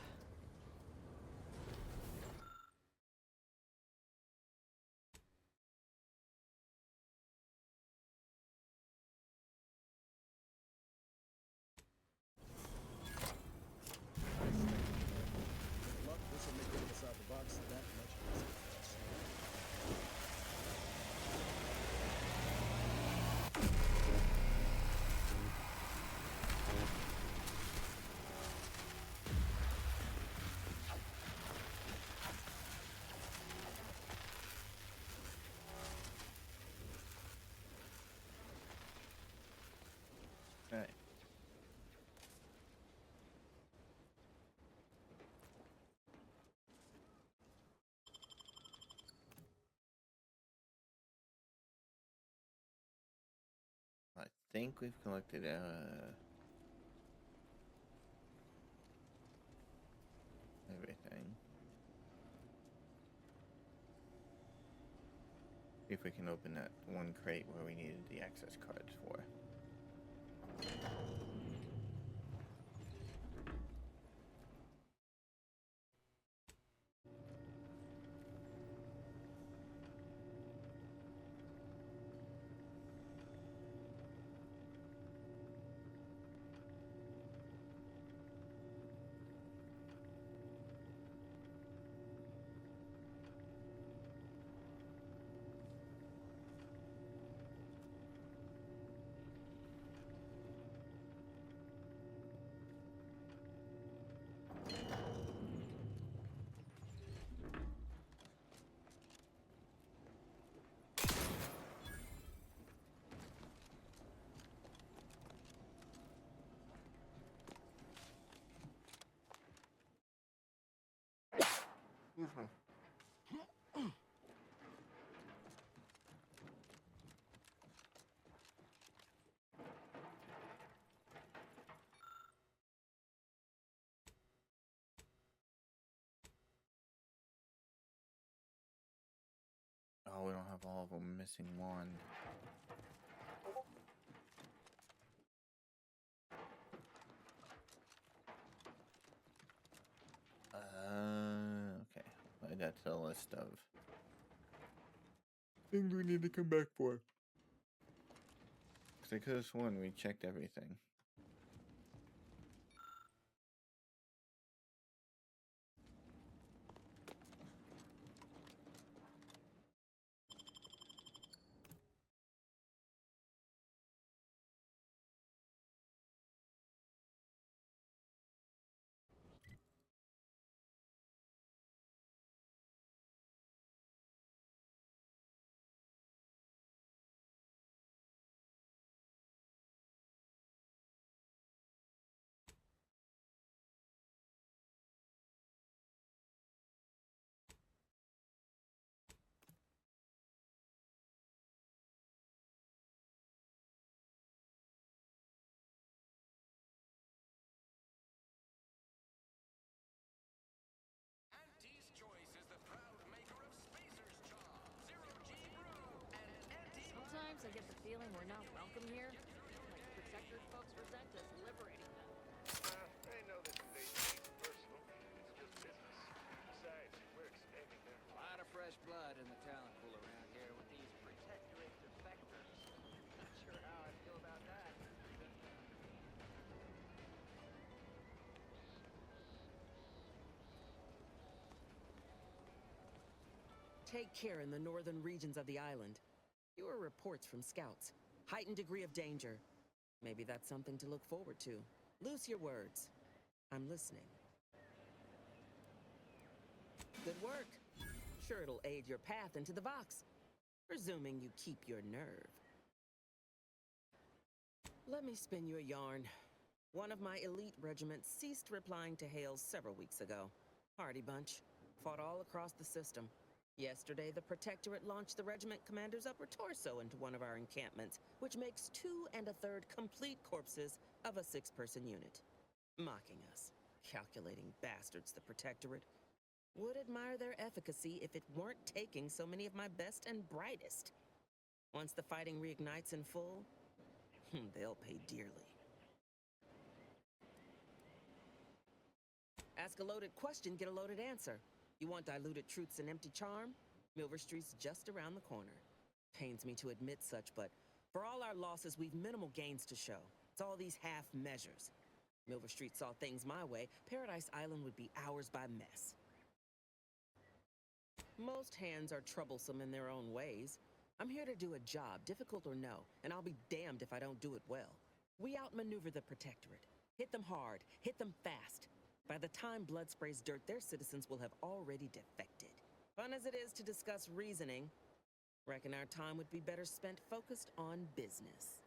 think we've collected everything. See if we can open that one crate where we needed the access cards for. Oh, we don't have all of them. Missing one. Okay. Add that to the list of things we need to come back for. Because I could have sworn we checked everything.
Sometimes I get the feeling we're not welcome here. Like the Protectorate folks resent us liberating them.
They know this invasion ain't personal. It's just business. Besides, we're expanding their...
A lot of fresh blood in the talent pool around here with these Protectorate defectors. Not sure how I feel about that.
Take care in the northern regions of the island. Fewer reports from scouts. Heightened degree of danger. Maybe that's something to look forward to. Loose your words. I'm listening. Good work. Sure it'll aid your path into the Vox. Presuming you keep your nerve. Let me spin you a yarn. One of my elite regiments ceased replying to hails several weeks ago. Hardy bunch. Fought all across the system. Yesterday, the Protectorate launched the regiment commander's upper torso into one of our encampments, which makes 2 1/3 complete corpses of a 6-person unit. Mocking us. Calculating bastards, the Protectorate. Would admire their efficacy if it weren't taking so many of my best and brightest. Once the fighting reignites in full, they'll pay dearly. Ask a loaded question, get a loaded answer. You want diluted truths and empty charm? Milver Street's just around the corner. Pains me to admit such, but for all our losses, we've minimal gains to show. It's all these half measures. Milver Street saw things my way, Paradise Island would be ours by mess. Most hands are troublesome in their own ways. I'm here to do a job, difficult or no, and I'll be damned if I don't do it well. We outmaneuver the Protectorate. Hit them hard, hit them fast. By the time blood sprays dirt, their citizens will have already defected. Fun as it is to discuss reasoning, reckon our time would be better spent focused on business.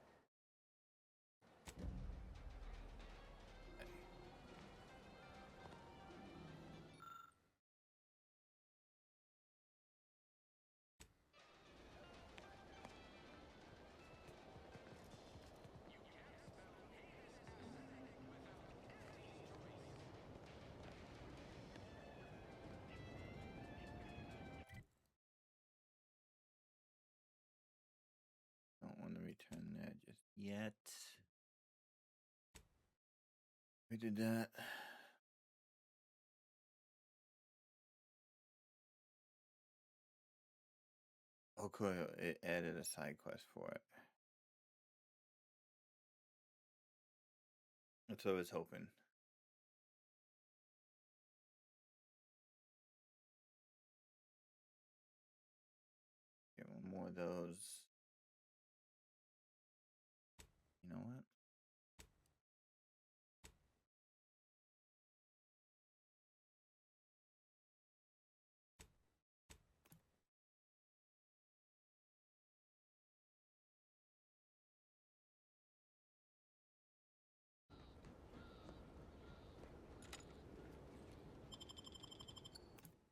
yet. We did that. Oh, cool. It added a side quest for it. That's what I was hoping. Get one more of those. You know what?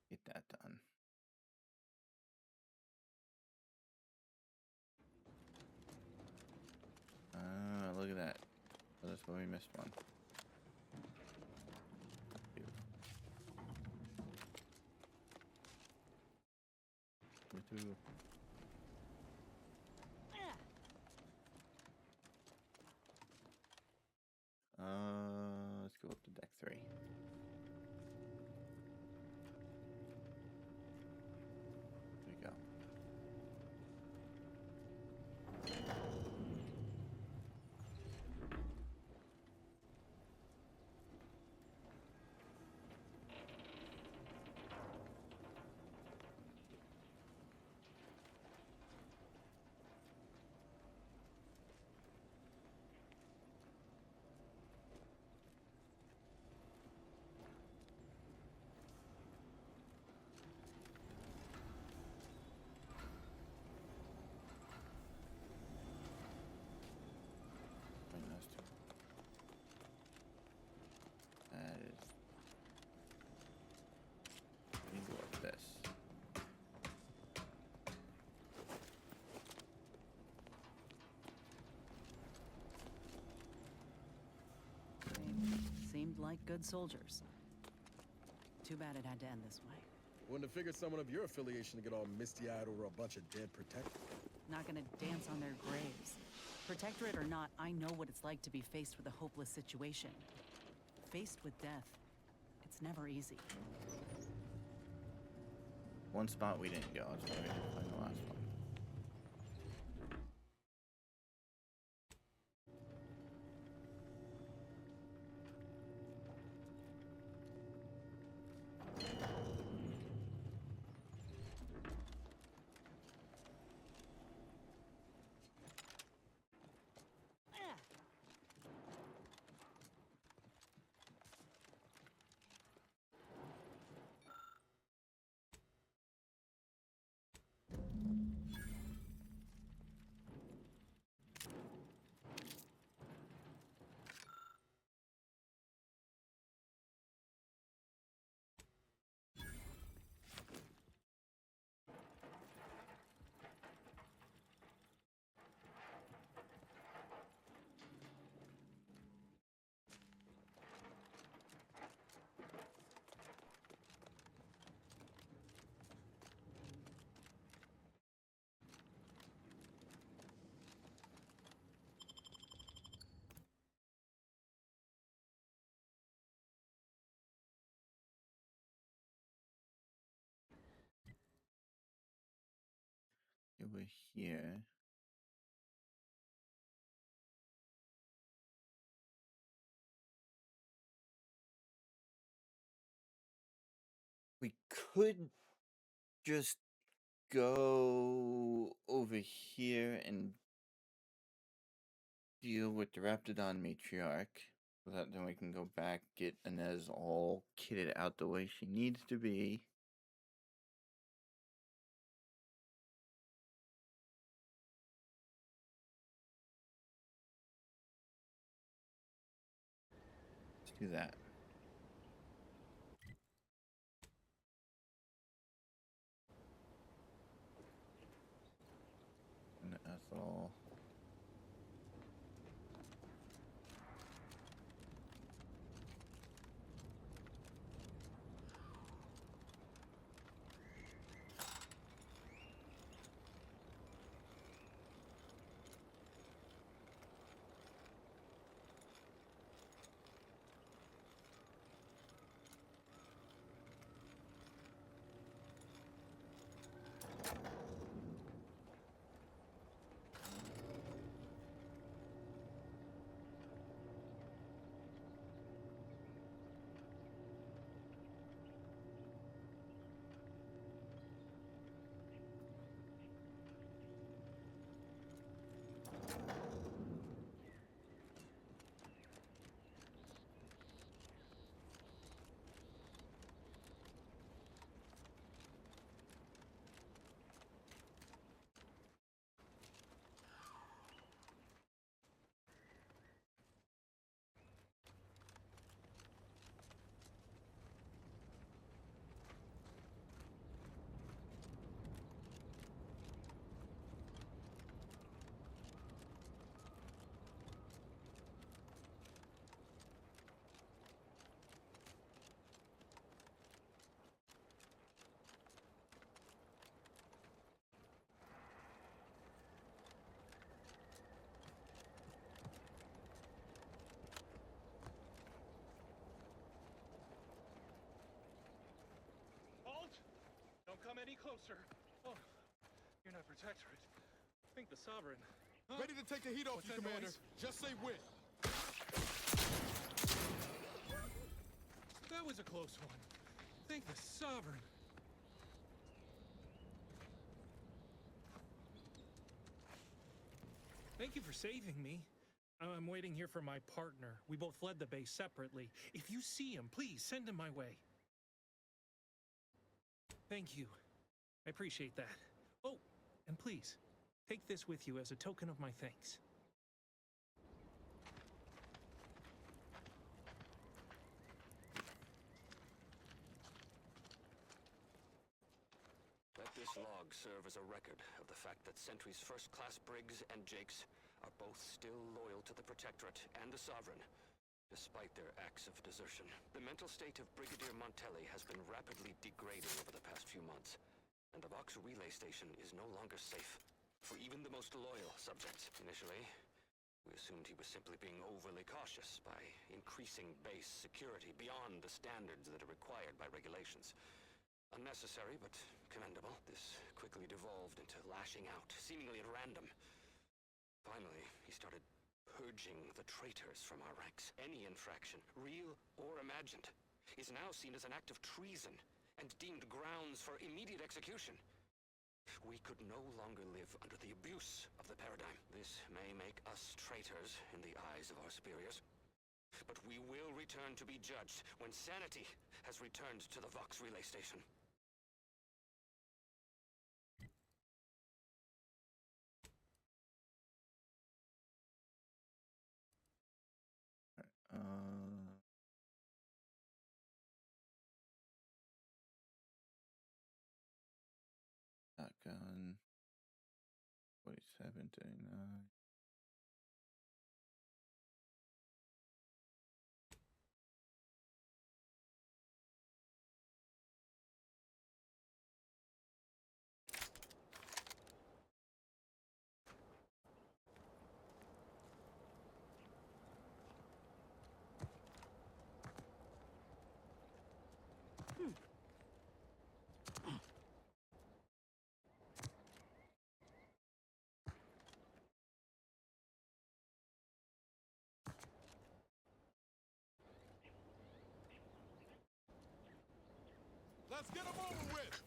Get that done. Look at that. Oh, that's where we missed one. Beautiful. Let's go up to deck 3. There we go. That is. We go up this.
Seemed like good soldiers. Too bad it had to end this way.
Wouldn't have figured someone of your affiliation to get all misty-eyed over a bunch of dead protectors.
Not gonna dance on their graves. Protectorate or not, I know what it's like to be faced with a hopeless situation. Faced with death, it's never easy.
One spot we didn't go. That's why we didn't find the last one. Over here. We could just go over here and deal with the Raptidon Matriarch. So that then we can go back, get Inez all kitted out the way she needs to be. Let's do that. And that's all.
any closer. Oh, you're not Protectorate. Think the Sovereign. Huh?
Ready to take the heat off
What's
you,
that
Commander.
noise?
Just say when.
That was a close one. Thank the Sovereign. Thank you for saving me. I'm waiting here for my partner. We both fled the base separately. If you see him, please send him my way. Thank you. I appreciate that. Oh, and please, take this with you as a token of my thanks.
Let this log serve as a record of the fact that Sentry's first-class Briggs and Jakes are both still loyal to the Protectorate and the Sovereign, despite their acts of desertion. The mental state of Brigadier Montelli has been rapidly degrading over the past few months, and the Vox relay station is no longer safe for even the most loyal subjects. Initially, we assumed he was simply being overly cautious by increasing base security beyond the standards that are required by regulations. Unnecessary, but commendable. This quickly devolved into lashing out, seemingly at random. Finally, he started purging the traitors from our ranks. Any infraction, real or imagined, is now seen as an act of treason and deemed grounds for immediate execution. We could no longer live under the abuse of the paradigm. This may make us traitors in the eyes of our superiors, but we will return to be judged when sanity has returned to the Vox relay station.
Shotgun. 4739.
Let's get them over with!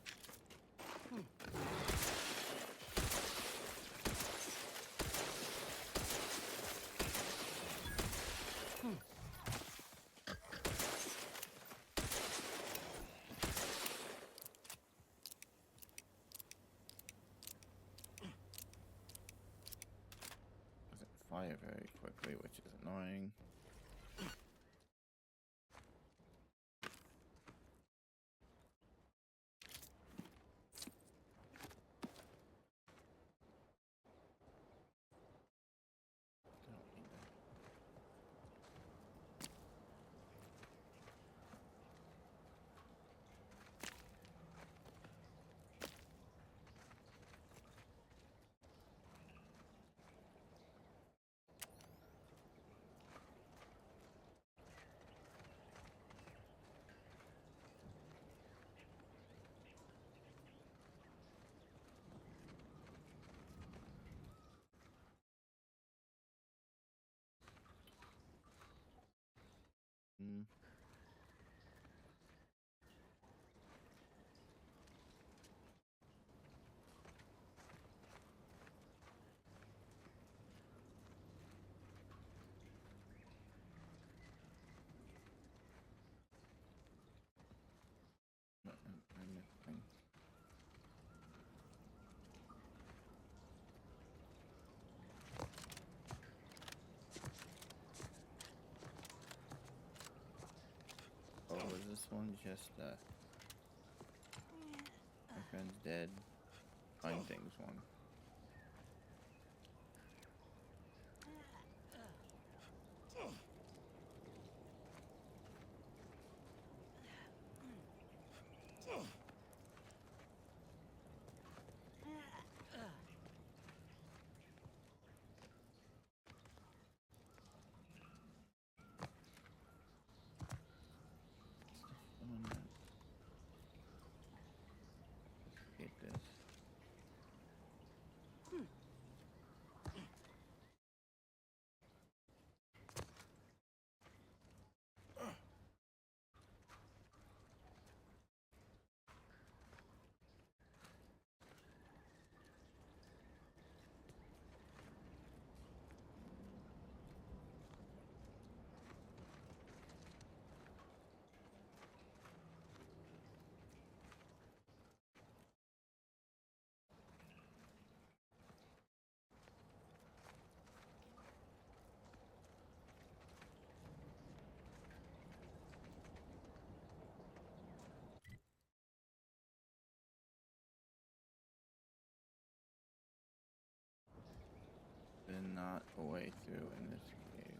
Doesn't fire very quickly, which is annoying. Oh, is this one just my friend's dead? Find things one. this. There's not a way through in this cave.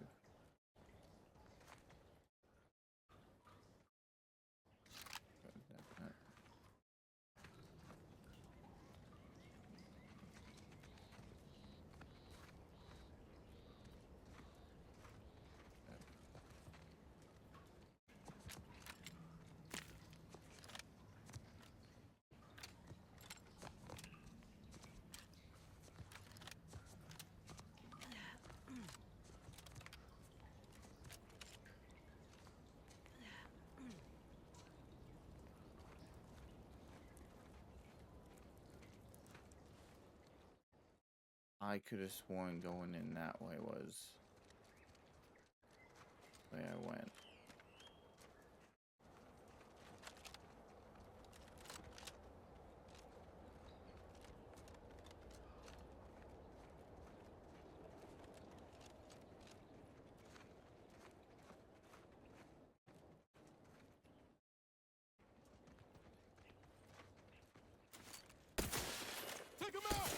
I could have sworn going in that way was where I went.
Take him out!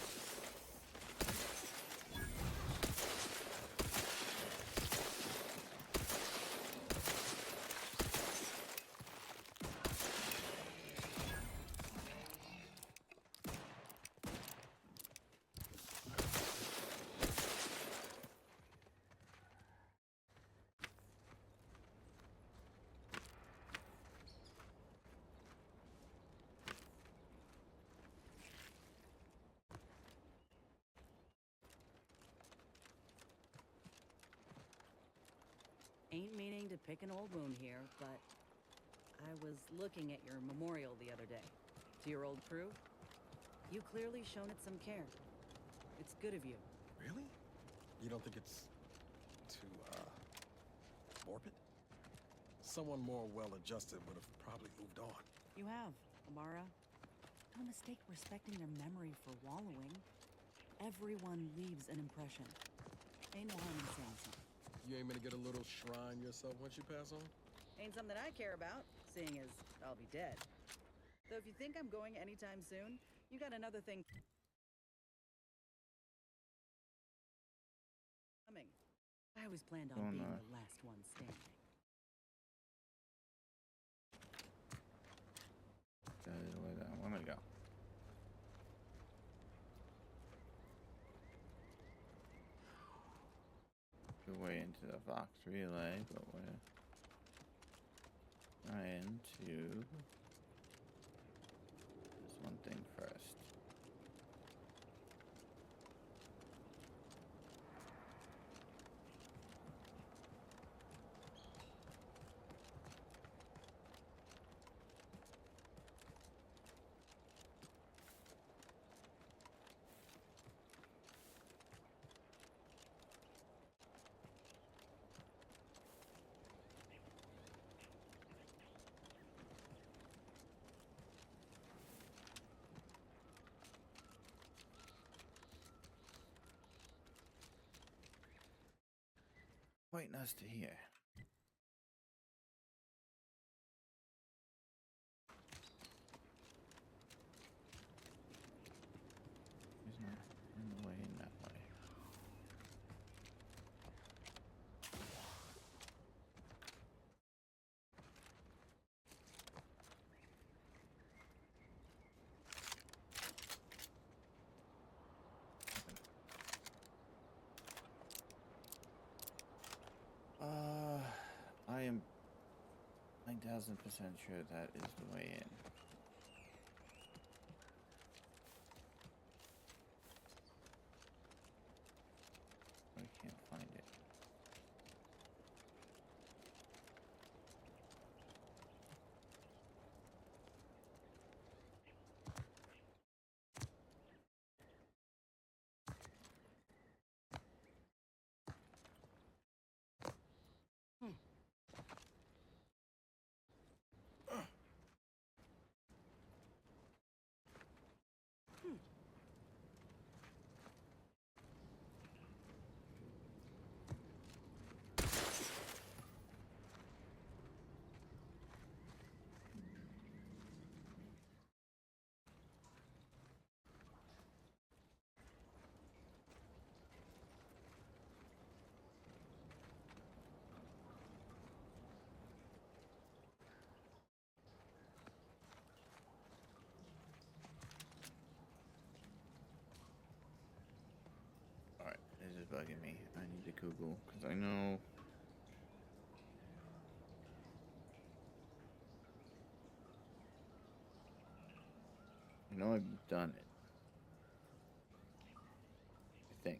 Ain't meaning to pick an old wound here, but I was looking at your memorial the other day. To your old crew. You clearly shown it some care. It's good of you.
Really? You don't think it's too, morbid? Someone more well-adjusted would have probably moved on.
You have, Amara. Don't mistake respecting their memory for wallowing. Everyone leaves an impression. Ain't no harm in saying something.
You ain't gonna get a little shrine yourself once you pass on?
Ain't something I care about, seeing as I'll be dead. So if you think I'm going anytime soon, you got another thing coming. I always planned on being the last one standing.
That is where I want to go. Good way into the Vox relay, but we're trying to this one thing first. Quite nice to hear. He's not in the way in that way. I am 9,000% sure that is the way in. bugging me. I need to Google because I know. I know I've done it. I think.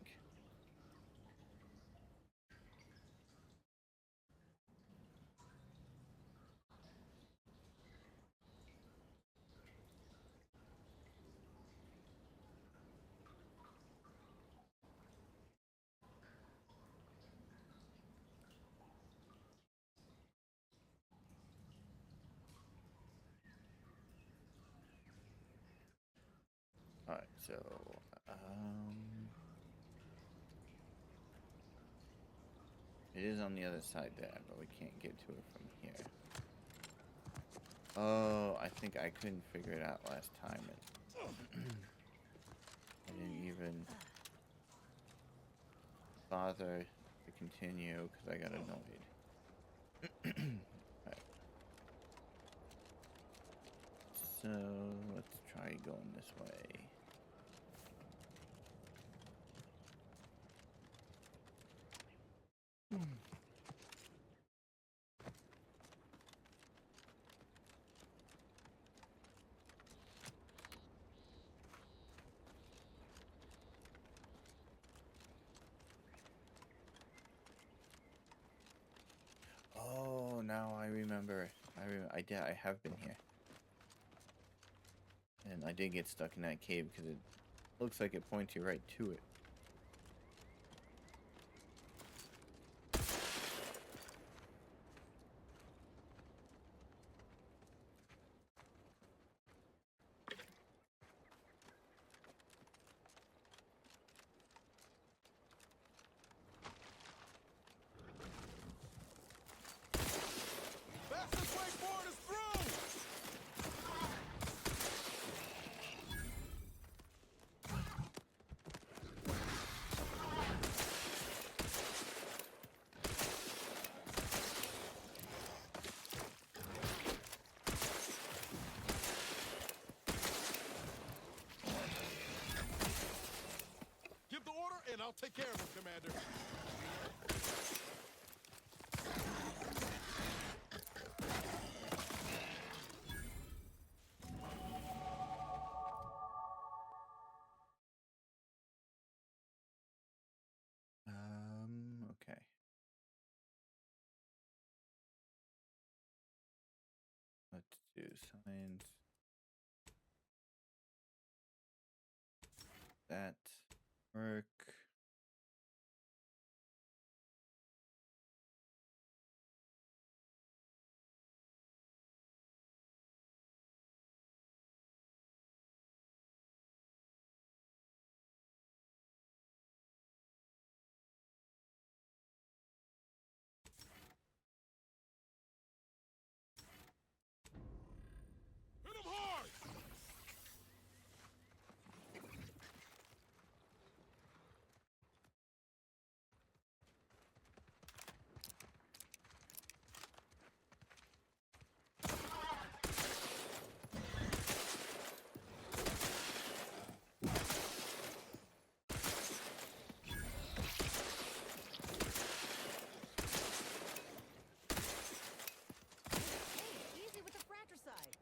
Alright, so, it is on the other side there, but we can't get to it from here. Oh, I think I couldn't figure it out last time. I didn't even bother to continue because I got annoyed. Right. So, let's try going this way. Oh, now I remember. I have been here. And I did get stuck in that cave because it looks like it points you right to it.
Fastest way forward is through! Give the order and I'll take care of him, Commander.
Okay. Let's do science. That work.
Hit him hard!
Easy with the fratricide.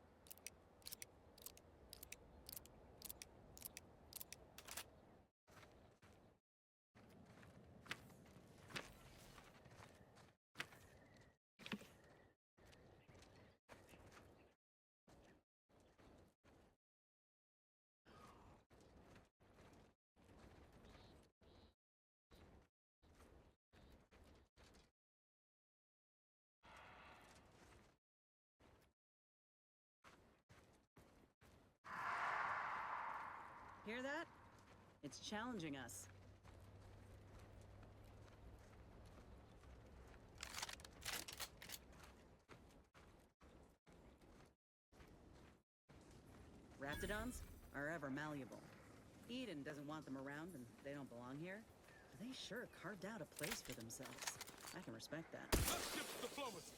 Hear that? It's challenging us. Raptidons are ever malleable. Eden doesn't want them around and they don't belong here. They sure carved out a place for themselves. I can respect that.
Let's skip diplomacy.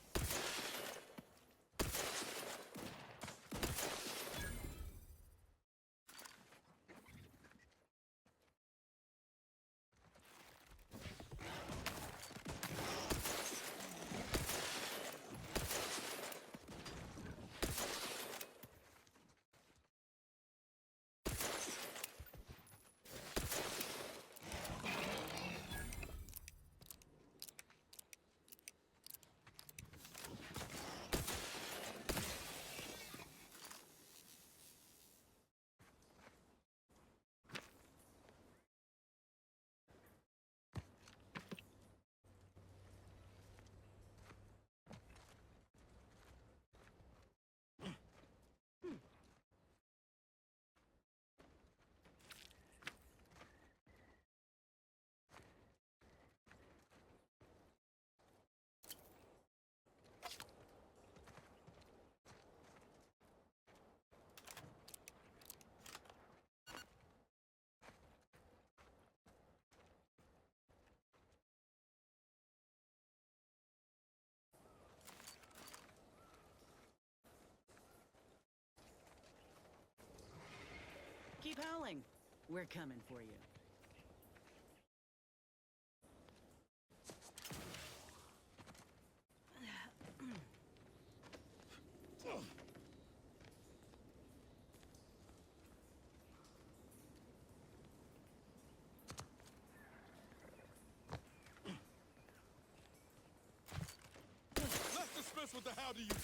Keep howling. We're coming for you.
Let's dispense with the how do you do.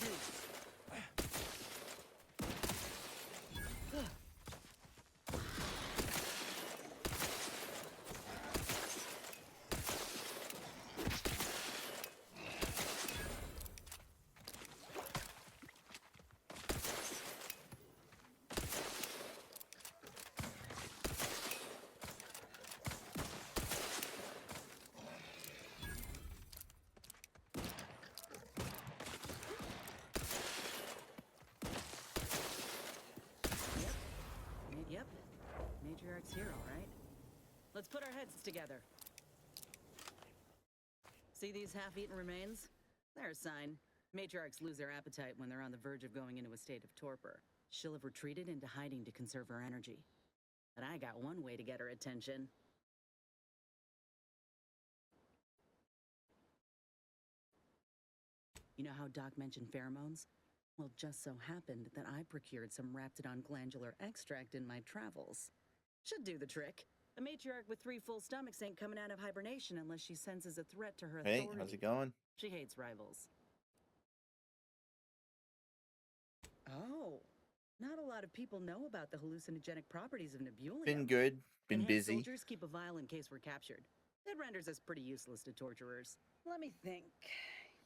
Yep. Matriarch's here, all right. Let's put our heads together. See these half-eaten remains? They're a sign. Matriarchs lose their appetite when they're on the verge of going into a state of torpor. She'll have retreated into hiding to conserve her energy. But I got one way to get her attention. You know how Doc mentioned pheromones? Well, just so happened that I procured some Raptidon glandular extract in my travels. Should do the trick. A matriarch with 3 full stomachs ain't coming out of hibernation unless she senses a threat to her authority.
Hey, how's it going?
She hates rivals. Oh, not a lot of people know about the hallucinogenic properties of Nebulium.
Been good. Been
Enhanced
busy.
soldiers keep a vial in case we're captured. It renders us pretty useless to torturers. Let me think.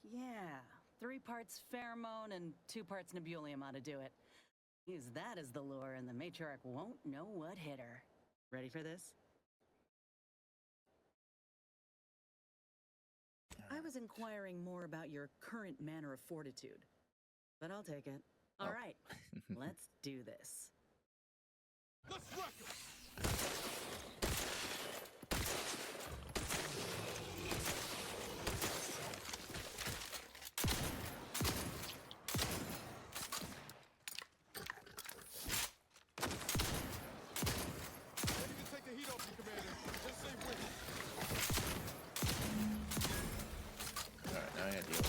Yeah, 3 parts pheromone and 2 parts Nebulium ought to do it. Use that as the lure and the matriarch won't know what hit her. Ready for this? I was inquiring more about your current manner of fortitude, but I'll take it. All right, let's do this.
Let's wreck 'em! Ready to take the heat off you, Commander. Just say when.
Alright, now I gotta deal with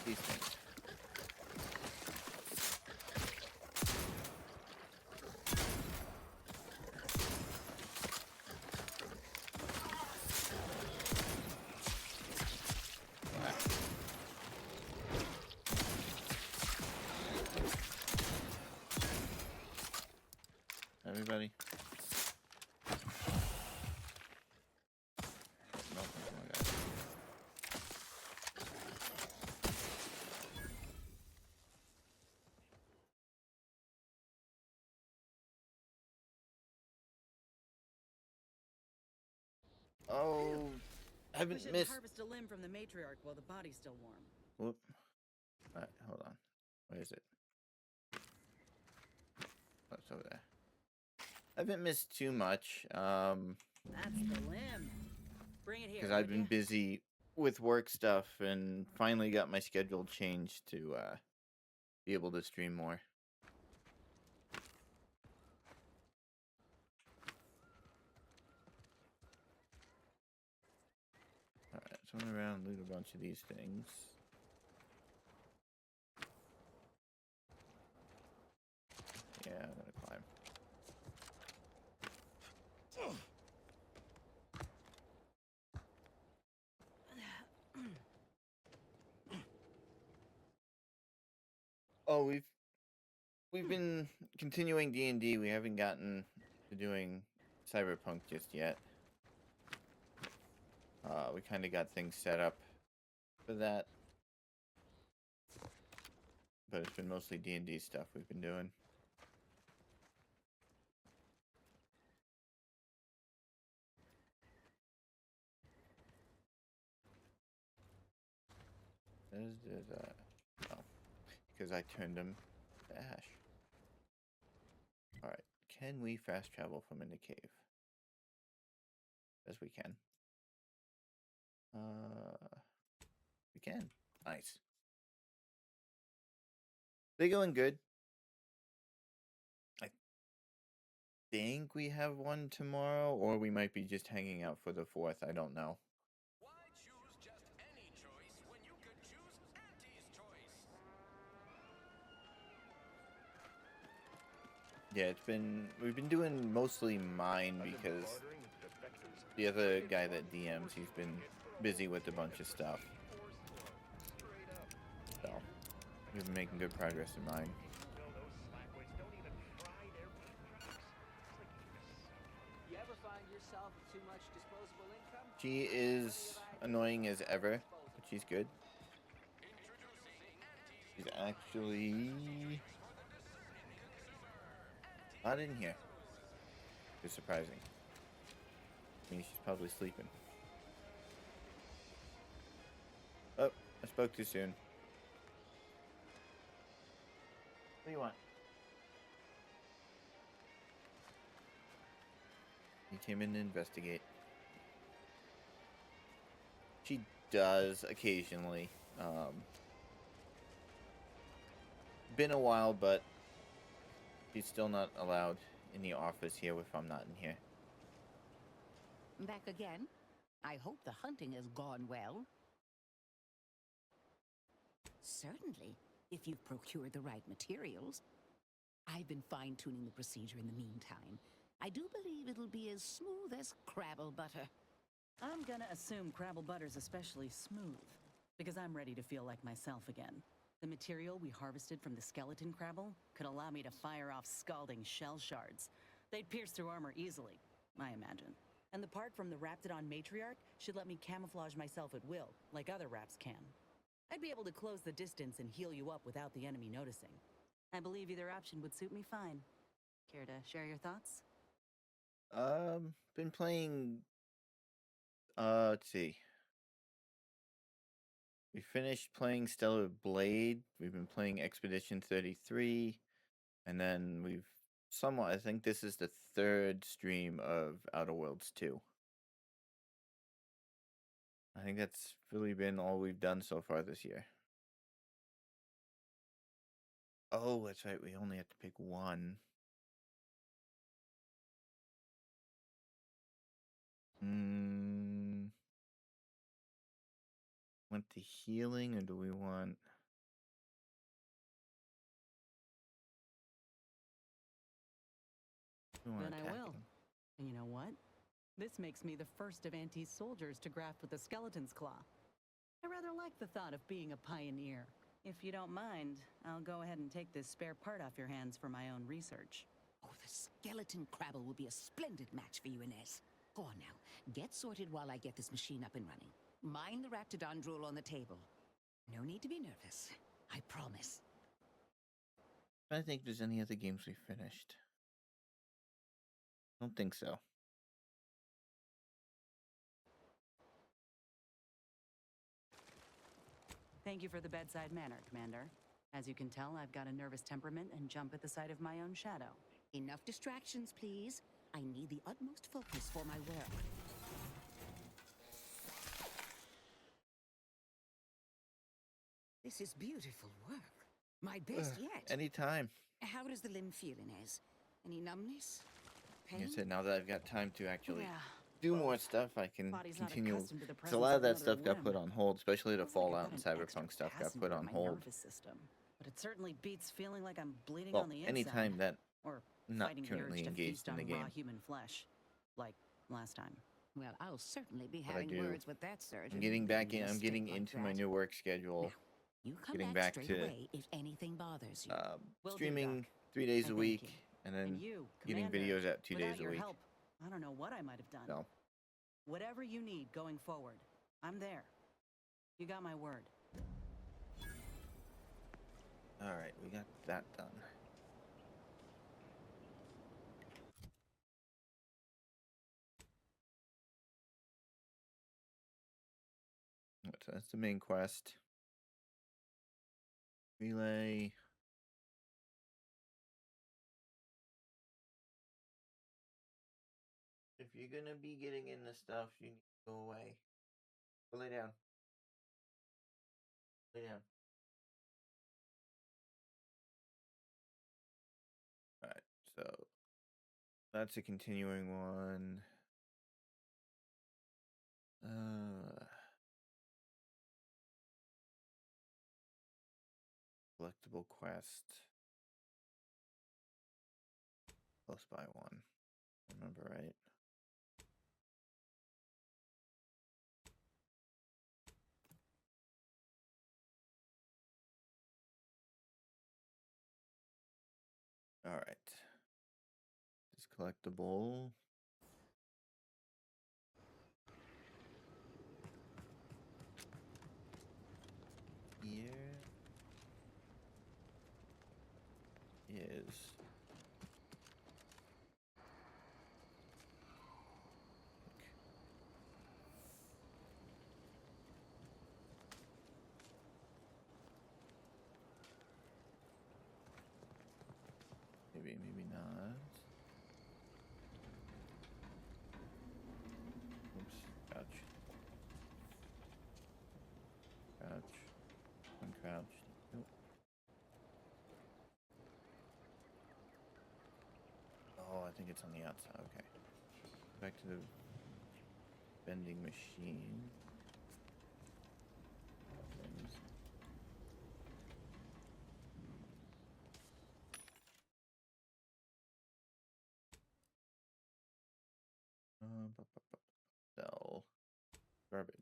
these things. Everybody. Oh,
We
haven't
should
missed.
harvest a limb from the matriarch while the body's still warm.
Whoop. Alright, hold on. Where is it? Oh, it's over there. I haven't missed too much.
That's the limb. Bring it here.
Because I've
would
been
ya?
busy with work stuff and finally got my schedule changed to be able to stream more. Alright, so I went around and loot a bunch of these things. Yeah, I'm gonna climb. Oh, we've been continuing D&D. We haven't gotten to doing Cyberpunk just yet. We kind of got things set up for that, but it's been mostly D&D stuff we've been doing. Oh, because I turned him to ash. Alright, can we fast travel from in the cave? Yes, we can. We can. Nice. They're going good. I think we have one tomorrow, or we might be just hanging out for the 4th. I don't know.
Why choose just any choice when you could choose Auntie's choice?
Yeah, we've been doing mostly mine because the other guy that DMs, he's been busy with a bunch of stuff. So, we've been making good progress in mine.
You ever find yourself with too much disposable income?
She is annoying as ever, but she's good. She's actually not in here. It's surprising. I mean, she's probably sleeping. Oh, I spoke too soon. What do you want? He came in to investigate. She does occasionally. Been a while, but she's still not allowed in the office here if I'm not in here.
Back again? I hope the hunting has gone well. Certainly, if you've procured the right materials. I've been fine-tuning the procedure in the meantime. I do believe it'll be as smooth as Crabble butter.
I'm gonna assume Crabble butter's especially smooth, because I'm ready to feel like myself again. The material we harvested from the skeleton Crabble could allow me to fire off scalding shell shards. They'd pierce through armor easily, I imagine. And the part from the Raptidon matriarch should let me camouflage myself at will, like other Raps can. I'd be able to close the distance and heal you up without the enemy noticing. I believe either option would suit me fine. Care to share your thoughts?
Been playing, let's see. We finished playing Stellar Blade. We've been playing Expedition 33. And then we've somewhat, I think this is the 3rd stream of Outer Worlds 2. I think that's really been all we've done so far this year. Oh, that's right. We only have to pick one. Want the healing, or do we want...
Then I will. And you know what? This makes me the first of Auntie's soldiers to graft with the skeleton's claw. I rather like the thought of being a pioneer. If you don't mind, I'll go ahead and take this spare part off your hands for my own research.
Oh, the skeleton Crabble will be a splendid match for you, Inez. Go on now. Get sorted while I get this machine up and running. Mind the Raptidon drool on the table. No need to be nervous. I promise.
I don't think there's any other games we finished. Don't think so.
Thank you for the bedside manner, Commander. As you can tell, I've got a nervous temperament and jump at the sight of my own shadow.
Enough distractions, please. I need the utmost focus for my work. This is beautiful work. My best yet.
Anytime.
How does the limb feel, Inez? Any numbness? Pain?
Like I said, now that I've got time to actually
Yeah.
do more stuff, I can
Body's not
continue.
accustomed to the
Because a lot of
presence
that
of
stuff
another
got put
limb.
on hold, especially the
Feels like I've
Fallout
got
and
an extra
Cyberpunk stuff got
passenger
put
in
on
my
hold.
nervous system. But it certainly beats feeling like I'm bleeding
Well,
on the inside.
anytime that
or
I'm not
fighting the
currently
urge to
engaged
feast
in the
on raw
game.
human flesh, like last time.
Well, I'll certainly be
But I
having
do.
words with that surgeon.
I'm getting back
being
in.
a
I'm
state
getting
like
into my
that.
new work schedule.
You come
Getting
back
back
straight
to
away if anything bothers you.
Will do,
streaming
Doc.
3 days
I
a
thank
week,
you.
and then
And you,
getting
Commander,
videos out 2
without
days a
your
week.
help, I don't know what I might have done.
So,
Whatever you need going forward, I'm there. You got my word.
all right, we got that done. So that's the main quest. Relay. If you're gonna be getting in the stuff, you need to go away. Go lay down. Lay down. Alright, so That's a continuing one. Collectible quest. Close by one. Remember right? All right. It's collectible. Here is maybe not. Oops, crouch. Crouch. Uncrouch. Nope. Oh, I think it's on the outside. Okay. Back to the vending machine. Sell garbage.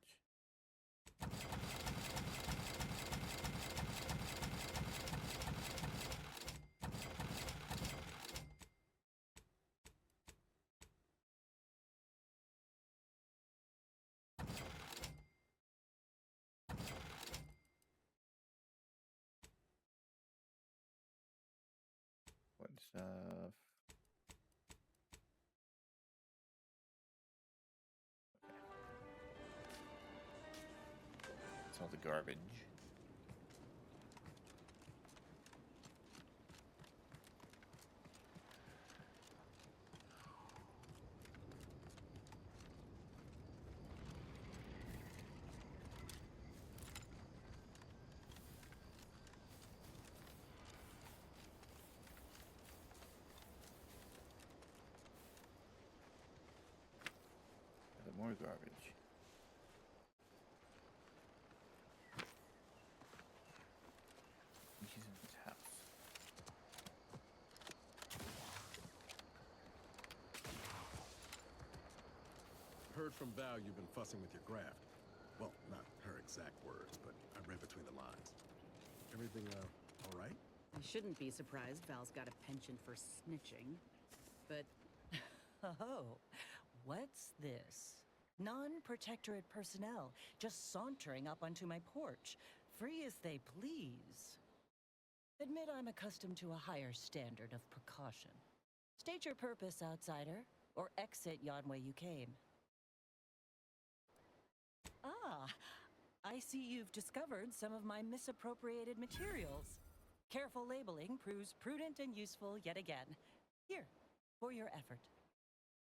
What stuff? It's all the garbage. More garbage. He's in his house.
Heard from Val you've been fussing with your graft. Well, not her exact words, but I read between the lines. Everything, all right?
You shouldn't be surprised Val's got a penchant for snitching. But...
Oh, what's this? Non-protectorate personnel just sauntering up onto my porch, free as they please. Admit I'm accustomed to a higher standard of precaution. State your purpose, outsider, or exit yon way you came. Ah, I see you've discovered some of my misappropriated materials. Careful labeling proves prudent and useful yet again. Here, for your effort.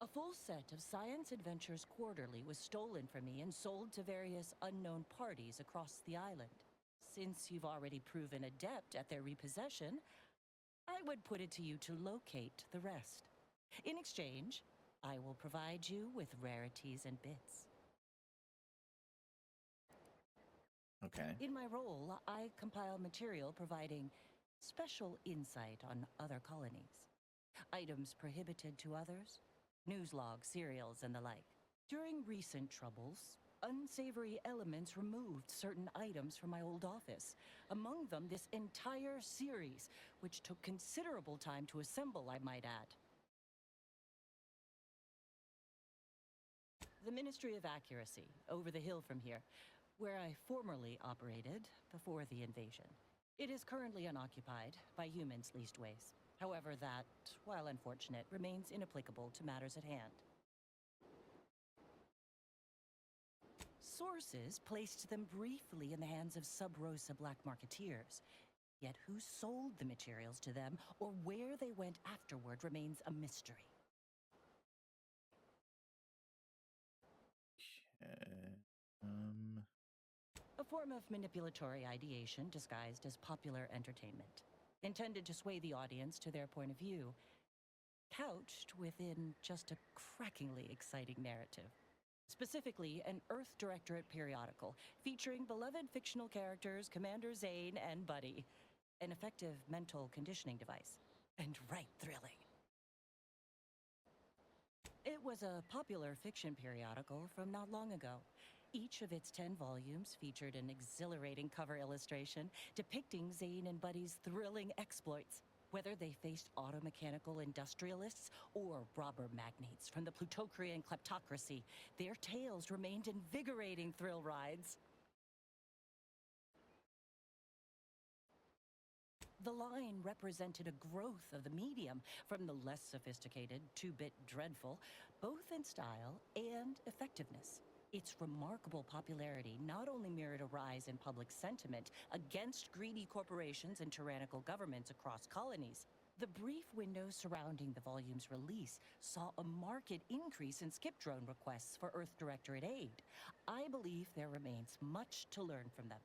A full set of Science Adventures Quarterly was stolen from me and sold to various unknown parties across the island. Since you've already proven adept at their repossession, I would put it to you to locate the rest. In exchange, I will provide you with rarities and bits.
Okay.
In my role, I compile material providing special insight on other colonies. Items prohibited to others, news logs, serials, and the like. During recent troubles, unsavory elements removed certain items from my old office. Among them, this entire series, which took considerable time to assemble, I might add. The Ministry of Accuracy, over the hill from here, where I formerly operated before the invasion. It is currently unoccupied by humans leastways. However, that, while unfortunate, remains inapplicable to matters at hand. Sources placed them briefly in the hands of Sub-Rosa black marketeers. Yet who sold the materials to them, or where they went afterward, remains a mystery. A form of manipulatory ideation disguised as popular entertainment, intended to sway the audience to their point of view. couched within just a crackingly exciting narrative. Specifically, an Earth Directorate periodical featuring beloved fictional characters Commander Zane and Buddy. An effective mental conditioning device. And right thrilling. It was a popular fiction periodical from not long ago. Each of its 10 volumes featured an exhilarating cover illustration depicting Zane and Buddy's thrilling exploits. Whether they faced automechanical industrialists or robber magnates from the Plutocrian kleptocracy, their tales remained invigorating thrill rides. The line represented a growth of the medium from the less sophisticated 2-bit dreadful, both in style and effectiveness. Its remarkable popularity not only mirrored a rise in public sentiment against greedy corporations and tyrannical governments across colonies. The brief window surrounding the volume's release saw a marked increase in skip drone requests for Earth Directorate aid. I believe there remains much to learn from them.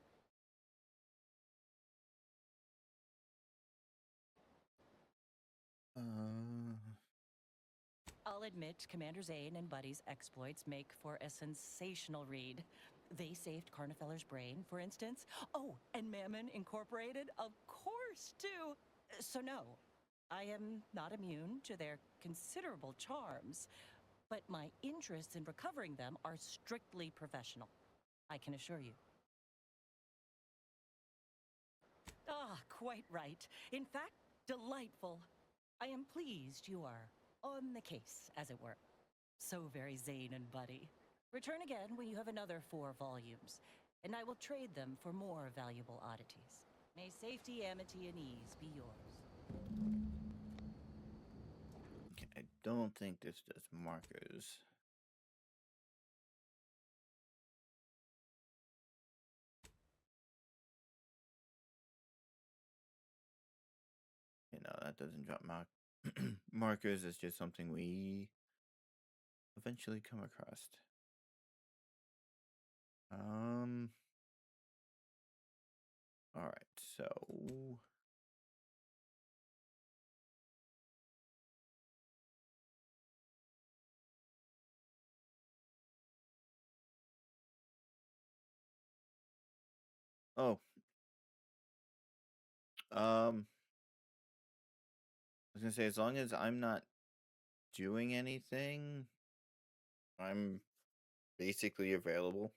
I'll admit, Commander Zane and Buddy's exploits make for a sensational read. They saved Carnefeller's brain, for instance. Oh, and Mammon Incorporated, of course, too. So no, I am not immune to their considerable charms, but my interests in recovering them are strictly professional, I can assure you. Ah, quite right. In fact, delightful. I am pleased you are on the case, as it were. So very Zane and Buddy. Return again when you have another 4 volumes, and I will trade them for more valuable oddities. May safety, amity, and ease be yours.
Okay, I don't think this does markers. You know, that doesn't drop markers. It's just something we eventually come across. All right, so I was gonna say, as long as I'm not doing anything, I'm basically available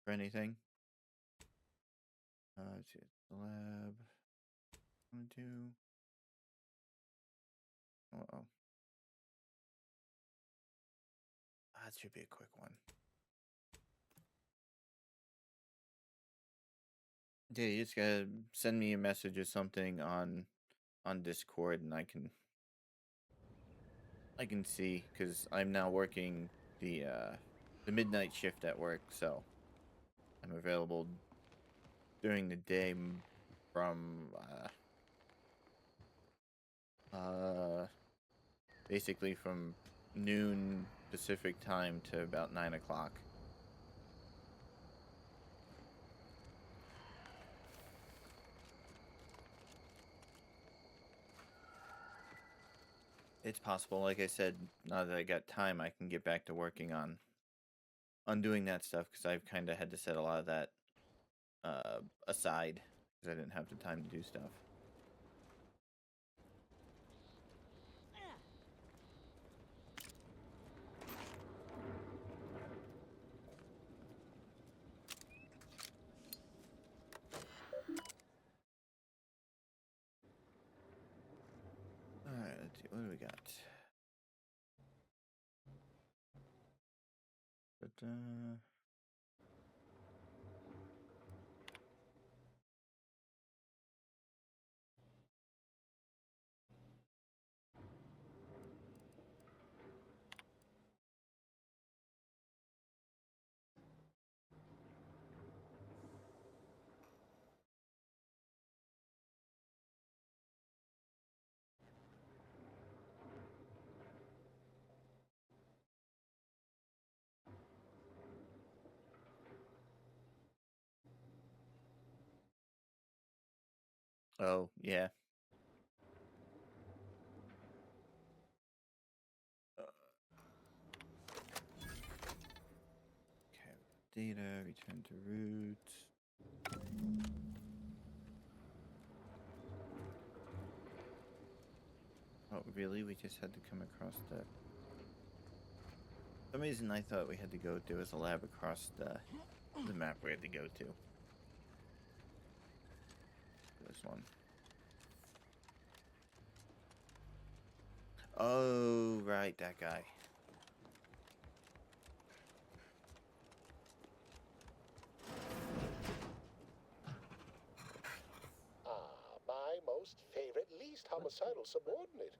for anything. Let's see, the lab. 1, 2. Oh, that should be a quick one. Yeah, you just gotta send me a message or something on Discord, and I can see, because I'm now working the midnight shift at work, so I'm available during the day from basically from noon Pacific time to about 9 o'clock. It's possible. Like I said, now that I got time, I can get back to working on doing that stuff, because I've kind of had to set a lot of that aside because I didn't have the time to do stuff. All right, let's see. What do we got? Oh, yeah. data, return to root. Oh, really? We just had to come across that. For some reason I thought we had to go, there was a lab across the map we had to go to. This one. Oh, right, that guy.
My most favorite, least homicidal subordinate.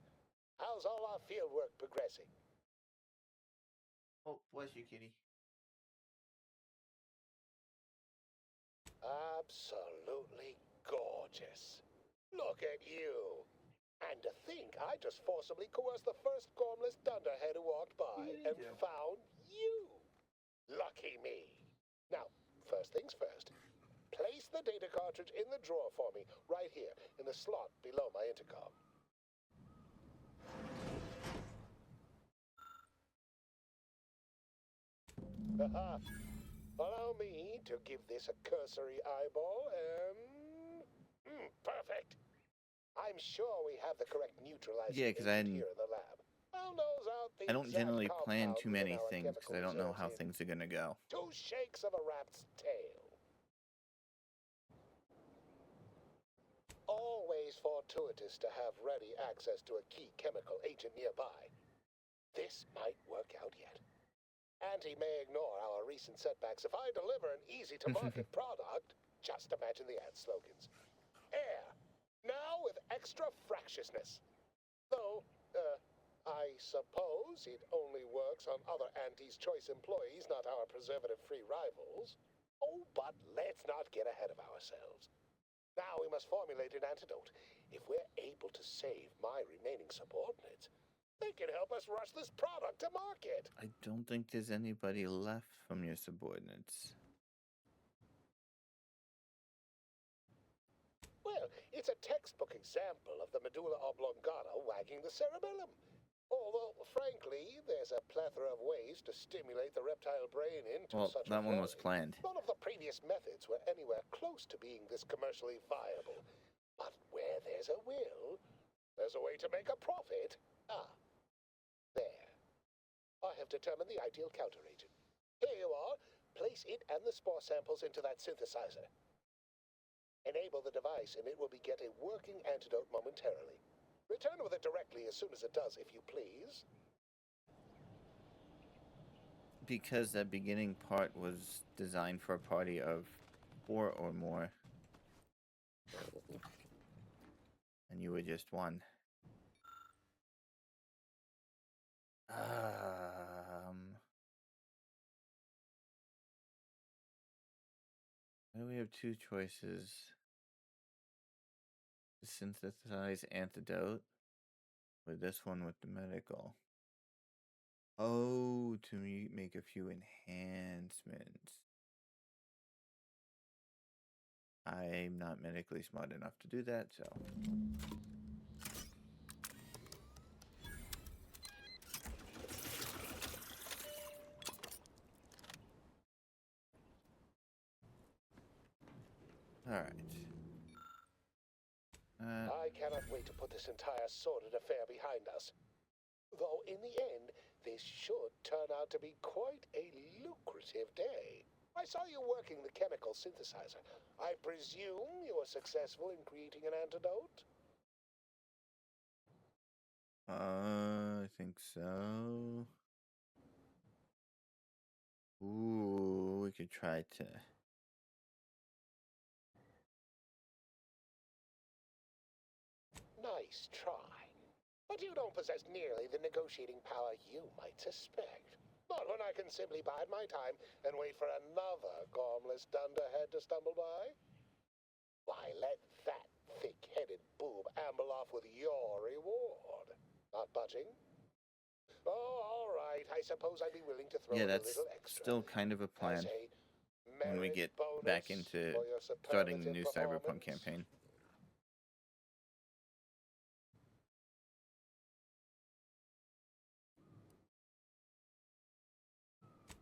How's all our field work progressing?
Oh, bless you, kitty.
Absolutely gorgeous. Look at you. And to think I just forcibly coerced the first gormless dunderhead who walked by and found you. Lucky me. Now, first things first. Place the data cartridge in the drawer for me, right here, in the slot below my intercom. Allow me to give this a cursory eyeball and... perfect. I'm sure we have the correct neutralizing
Yeah, because I
agent here in the lab. I'll nose out the
don't
exact
generally plan
compound
too
within
many
our
things
chemical
because I don't know how
reserves in
things are gonna go.
2 shakes of a rat's tail. Always fortuitous to have ready access to a key chemical agent nearby. This might work out yet. Auntie may ignore our recent setbacks if I deliver an easy-to-market product. Just imagine the ad slogans. Air, now with extra fractiousness. Though, I suppose it only works on other Auntie's choice employees, not our preservative-free rivals. Oh, but let's not get ahead of ourselves. Now we must formulate an antidote. If we're able to save my remaining subordinates, they can help us rush this product to market.
I don't think there's anybody left from your subordinates.
Well, it's a textbook example of the medulla oblongata wagging the cerebellum. Although, frankly, there's a plethora of ways to stimulate the reptile brain into
Well,
such
that
a
one was
flurry.
planned.
None of the previous methods were anywhere close to being this commercially viable. But where there's a will, there's a way to make a profit. There. I have determined the ideal counteragent. Here you are. Place it and the spore samples into that synthesizer. Enable the device and it will beget a working antidote momentarily. Return with it directly as soon as it does, if you please.
Because that beginning part was designed for a party of 4 or more. And you were just 1. Why do we have 2 choices? The synthesize antidote, or this one with the medical. Oh, to make a few enhancements. I'm not medically smart enough to do that, so... Alright.
I cannot wait to put this entire sordid affair behind us. Though, in the end, this should turn out to be quite a lucrative day. I saw you working the chemical synthesizer. I presume you were successful in creating an antidote?
I think so. Ooh, we could try to...
Nice try. But you don't possess nearly the negotiating power you might suspect. Not when I can simply bide my time and wait for another gormless dunderhead to stumble by. Why, let that thick-headed boob amble off with your reward. Not budging? Oh, all right. I suppose I'd be willing to throw
Yeah,
in a
that's
little extra.
still kind of a plan when we get back into starting the new Cyberpunk campaign.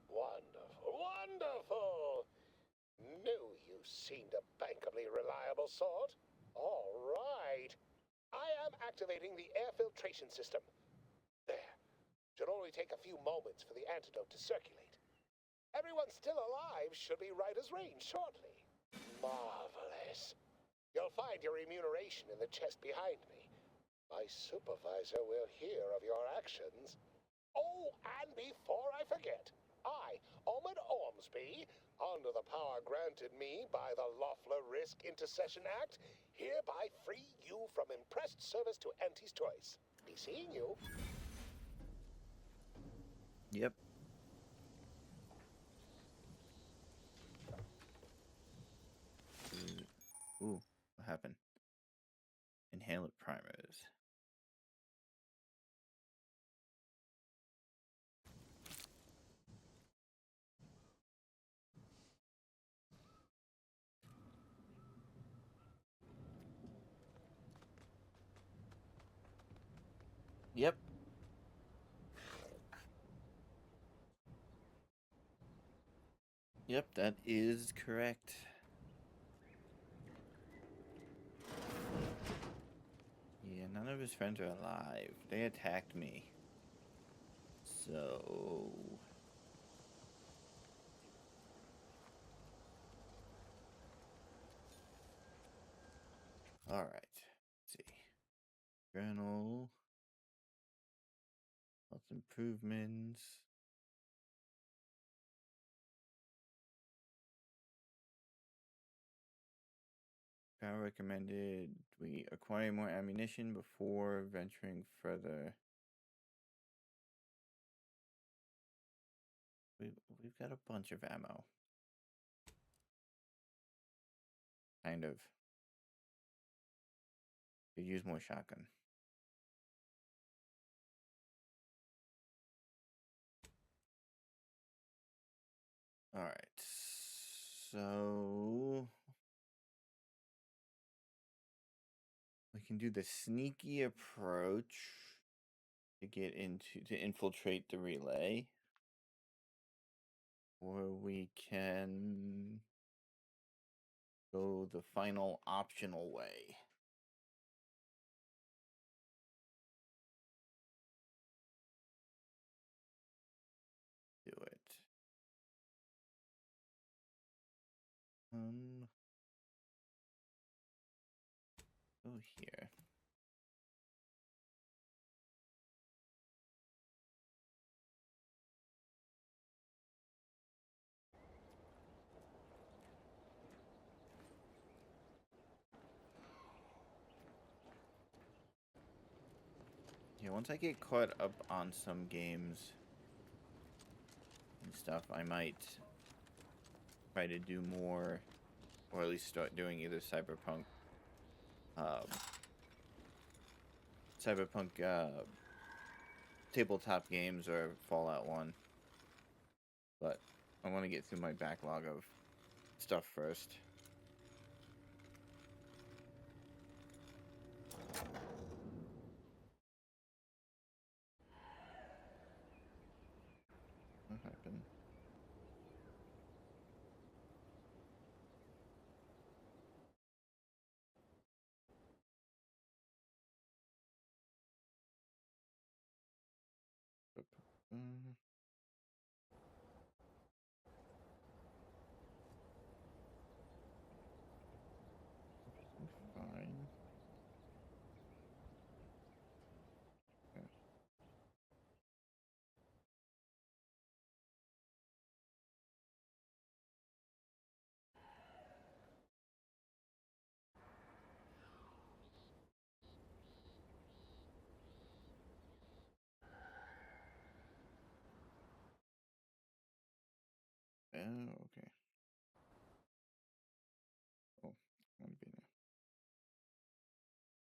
Wonderful, wonderful! seemed a bankably reliable sort. All right. I am activating the air filtration system. There. Should only take a few moments for the antidote to circulate. Everyone still alive should be right as rain shortly. Marvelous. You'll find your remuneration in the chest behind me. My supervisor will hear of your actions. Oh, and before I forget, I, Omid Ormsby, under the power granted me by the Loeffler Risk Intercession Act, hereby free you from impressed service to Auntie's Choice. Be seeing you.
Yep. Ooh, what happened? Inhalant primers. Yep. Yep, that is correct. Yeah, none of his friends are alive. They attacked me. So... Alright. Let's see. Journal. Health improvements. Power recommended we acquire more ammunition before venturing further. We've got a bunch of ammo. Kind of. Could use more shotgun. Alright. So... we can do the sneaky approach to get into, to infiltrate the relay. Or we can go the final optional way. Do it. Go here. Yeah, once I get caught up on some games and stuff, I might try to do more, or at least start doing either Cyberpunk tabletop games or Fallout 1. But I want to get through my backlog of stuff first. What happened? Fine. Okay. Oh, okay. Oh, I'm gonna be now.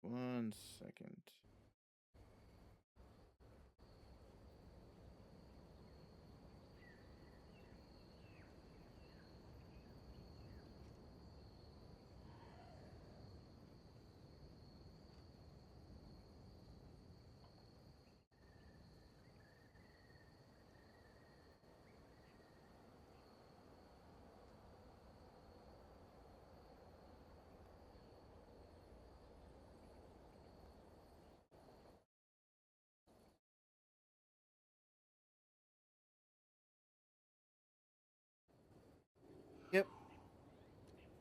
1 second.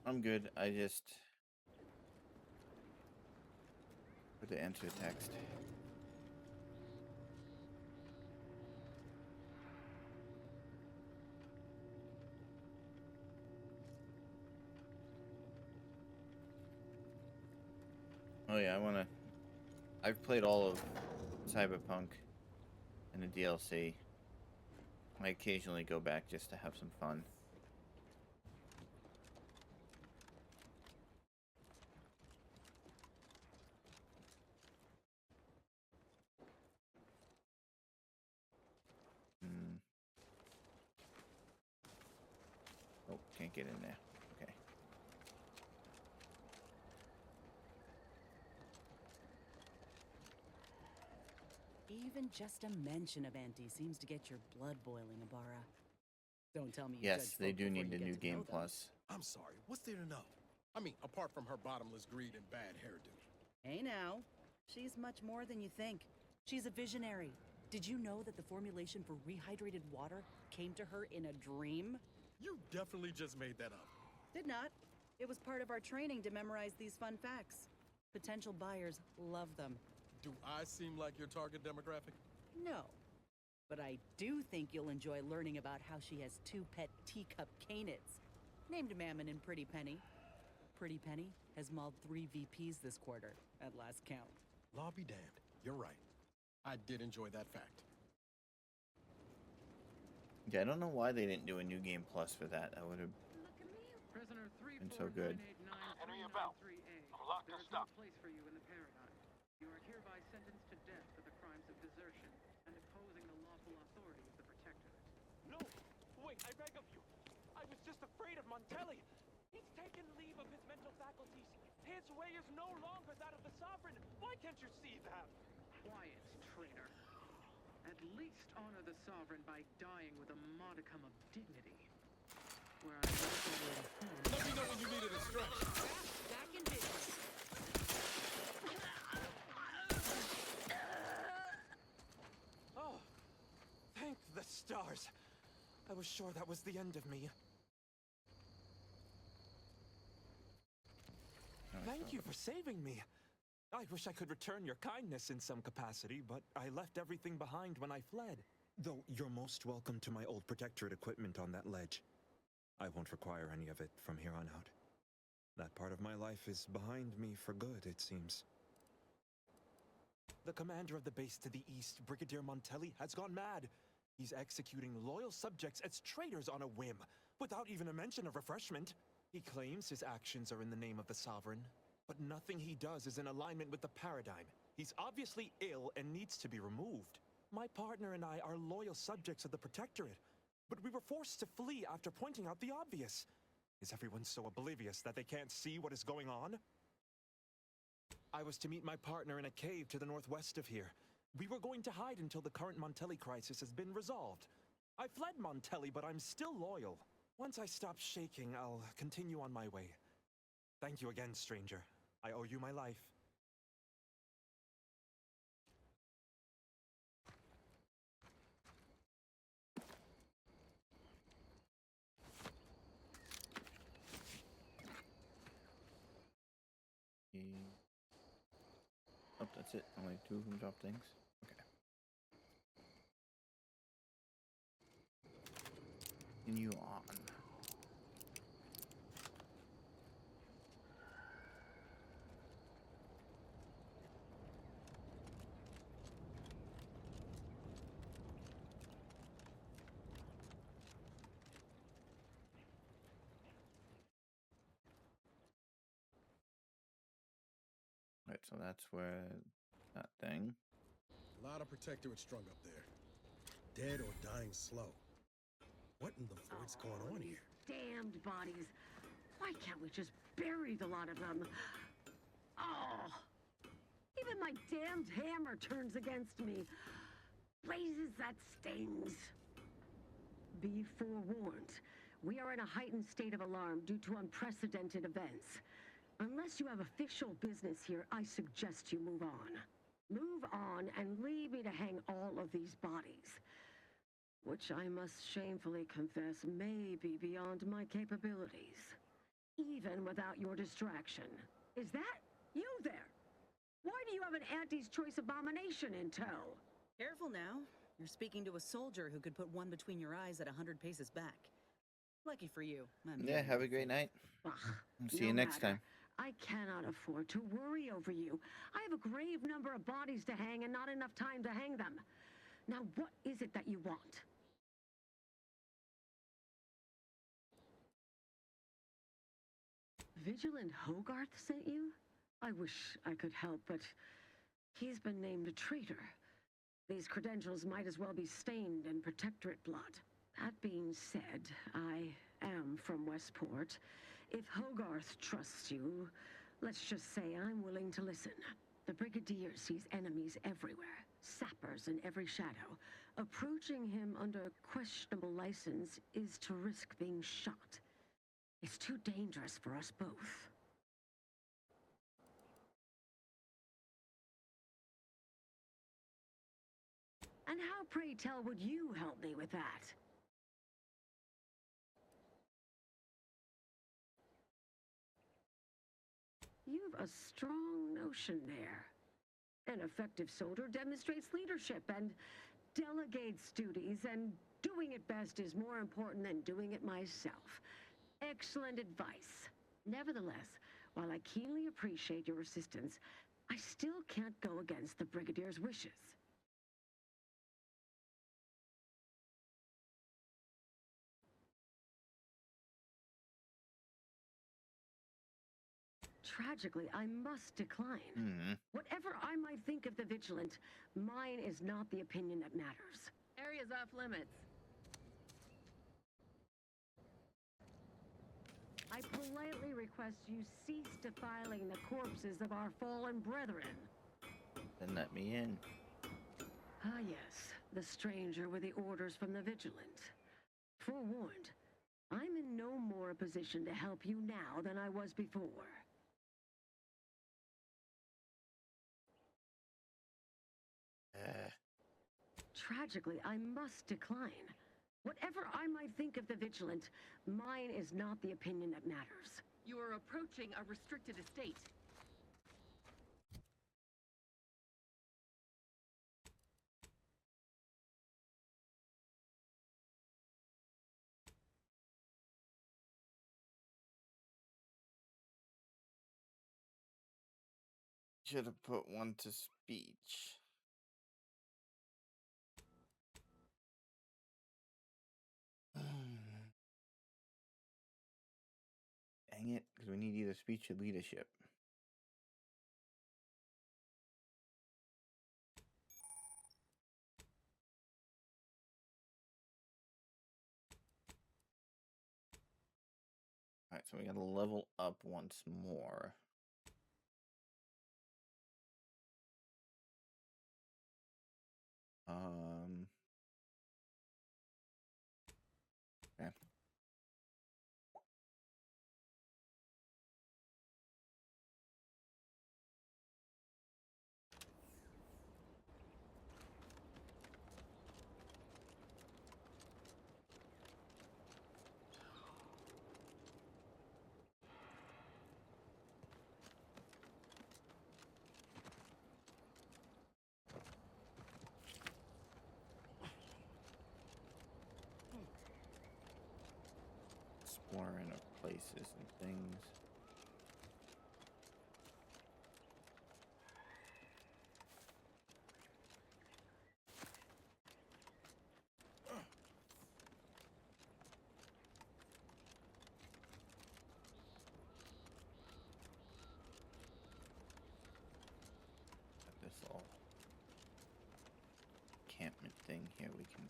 I'm good. I just put the enter text. Oh yeah, I've played all of Cyberpunk and the DLC. I occasionally go back just to have some fun. Oh, can't get in there. Okay.
Even just a mention of Auntie seems to get your blood boiling, Ibarra. Don't tell me you
Yes,
judge
they
folk
do
before
need
you
the
get
new
to know
game
them.
plus.
I'm sorry, what's there to know? I mean, apart from her bottomless greed and bad hairdo.
Hey now, she's much more than you think. She's a visionary. Did you know that the formulation for rehydrated water came to her in a dream?
You definitely just made that up.
Did not. It was part of our training to memorize these fun facts. Potential buyers love them.
Do I seem like your target demographic?
No. But I do think you'll enjoy learning about how she has 2 pet teacup canids, named Mammon and Pretty Penny. Pretty Penny has mauled 3 VPs this quarter, at last count.
Law be damned. You're right. I did enjoy that fact.
Yeah, I don't know why they didn't do a new game plus for that. That would have been so good.
Enemy about. I'm locked and stuck. There is no place for you in the paradigm. You are hereby sentenced to death for the crimes of desertion and opposing the lawful authority of the Protectorate.
No! Wait, I beg of you! I was just afraid of Montelli! He's taken leave of his mental faculties. His way is no longer that of the Sovereign! Why can't you see that?
Quiet, traitor. At least honor the Sovereign by dying with a modicum of dignity. Where I
Let me know when you need an instruction.
back in business.
Oh, thank the stars. I was sure that was the end of me. Thank you for saving me. I wish I could return your kindness in some capacity, but I left everything behind when I fled.
Though you're most welcome to my old Protectorate equipment on that ledge. I won't require any of it from here on out. That part of my life is behind me for good, it seems.
The commander of the base to the east, Brigadier Montelli, has gone mad. He's executing loyal subjects as traitors on a whim, without even a mention of refreshment. He claims his actions are in the name of the Sovereign, but nothing he does is in alignment with the paradigm. He's obviously ill and needs to be removed. My partner and I are loyal subjects of the Protectorate, but we were forced to flee after pointing out the obvious. Is everyone so oblivious that they can't see what is going on? I was to meet my partner in a cave to the northwest of here. We were going to hide until the current Montelli crisis has been resolved. I fled Montelli, but I'm still loyal. Once I stop shaking, I'll continue on my way. Thank you again, stranger. I owe you my life.
Oh, that's it. Only 2 of them drop things. Okay. Continue on. Right, so that's where that thing.
A lot of Protectorate strung up there. Dead or dying slow. What in the void's going on here?
Damned bodies. Why can't we just bury the lot of them? Oh! Even my damned hammer turns against me. Blazes, that stings. Be forewarned. We are in a heightened state of alarm due to unprecedented events. Unless you have official business here, I suggest you move on. Move on and leave me to hang all of these bodies. Which I must shamefully confess may be beyond my capabilities.
even without your distraction. Is that you there? Why do you have an Auntie's Choice abomination in tow?
Careful now. You're speaking to a soldier who could put one between your eyes at 100 paces back. Lucky for you.
Yeah, have a great night. See you next time.
I cannot afford to worry over you. I have a grave number of bodies to hang and not enough time to hang them. Now, what is it that you want? Vigilant Hogarth sent you? I wish I could help, but he's been named a traitor. These credentials might as well be stained in Protectorate blood. That being said, I am from Westport. If Hogarth trusts you, let's just say I'm willing to listen. The Brigadier sees enemies everywhere, sappers in every shadow. Approaching him under questionable license is to risk being shot. It's too dangerous for us both. And how, pray tell, would you help me with that? You've a strong notion there. An effective soldier demonstrates leadership and delegates duties, and doing it best is more important than doing it myself. Excellent advice. Nevertheless, while I keenly appreciate your assistance, I still can't go against the Brigadier's wishes. Tragically, I must decline. Whatever I might think of the Vigilant, mine is not the opinion that matters.
Area's off limits.
I politely request you cease defiling the corpses of our fallen brethren.
Then let me in.
Ah, yes, the stranger with the orders from the Vigilant. Forewarned, I'm in no more a position to help you now than I was before. Tragically, I must decline. Whatever I might think of the Vigilant, mine is not the opinion that matters.
You are approaching a restricted estate.
Should have put one to speech. Dang it, because we need either speech or leadership. Alright, so we gotta level up once more. Okay. Exploring of places and things. This all encampment thing here we can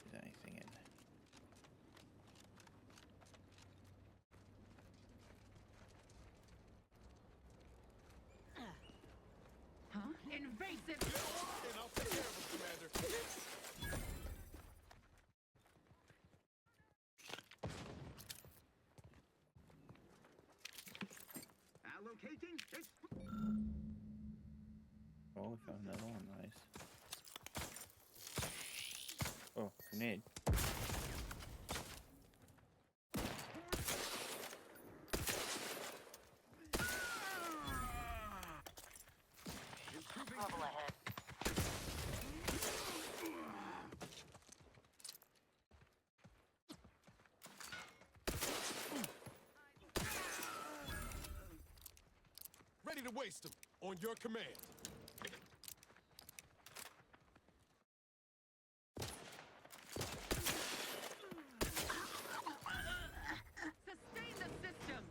do anything in.
Huh? Invasive!
And I'll take care of him, Commander.
Allocating.
Oh, we found another one. Nice. Oh, grenade.
Ready to waste them. On your command.
Sustain the system!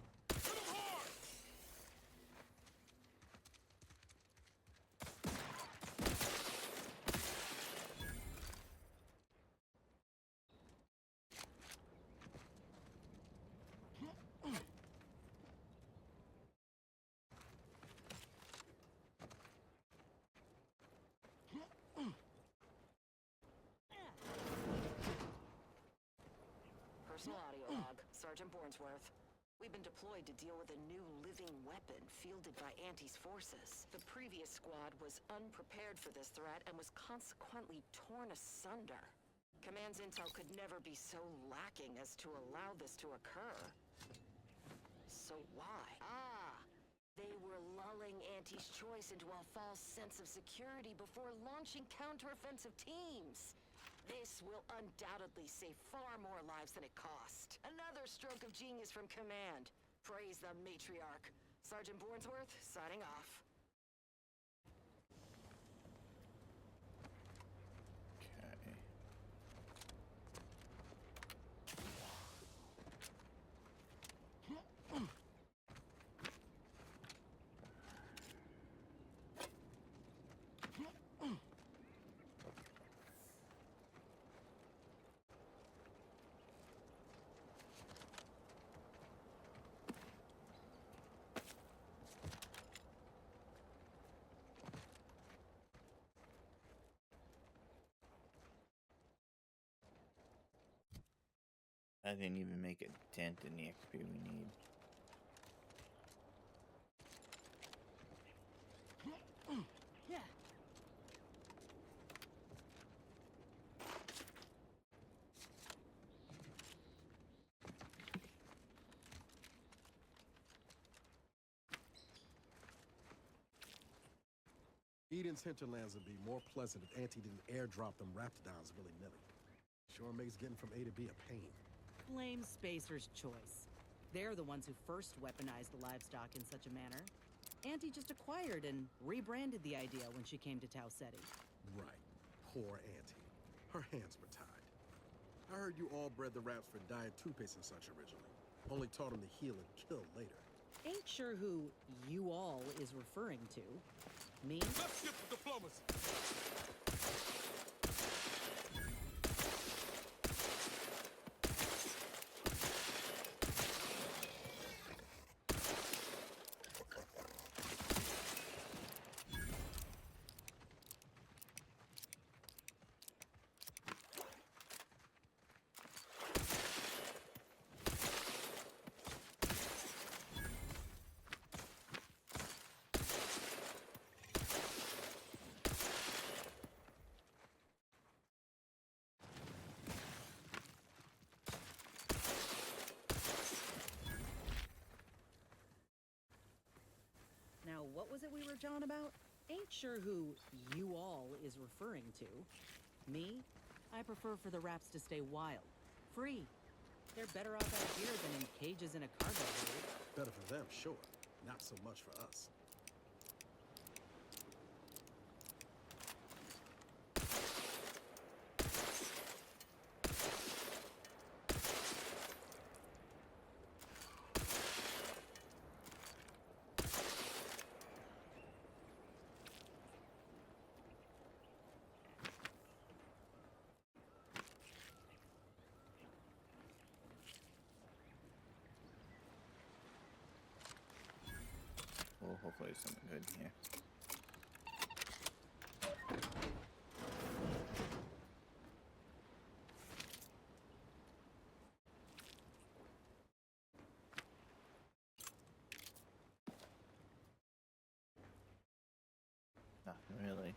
Personal audio log, Sergeant Bornsworth. We've been deployed to deal with a new living weapon fielded by Auntie's forces. The previous squad was unprepared for this threat and was consequently torn asunder. Command's intel could never be so lacking as to allow this to occur. So why? They were lulling Auntie's choice into a false sense of security before launching counteroffensive teams. This will undoubtedly save far more lives than it cost. Another stroke of genius from Command. Praise the matriarch. Sergeant Bornsworth, signing off.
Okay. I didn't even make a dent in the XP we need.
Yeah.
Eden's hinterlands would be more pleasant if Auntie didn't airdrop them raptidons willy-nilly. Sure makes getting from A to B a pain.
Blame Spacer's choice. They're the ones who first weaponized the livestock in such a manner. Auntie just acquired and rebranded the idea when she came to Tau Ceti.
Right. Poor Auntie. Her hands were tied. I heard you all bred the raps for diet toothpaste and such originally. Only taught them to heal and kill later.
Ain't sure who you all is referring to. Me?
Let's get to diplomacy!
Now, what was it we were jawing about? Ain't sure who you all is referring to. Me? I prefer for the raps to stay wild. Free. They're better off out here than in cages in a cargo hold.
Better for them, sure. Not so much for us.
Well, hopefully there's something good here. Not really.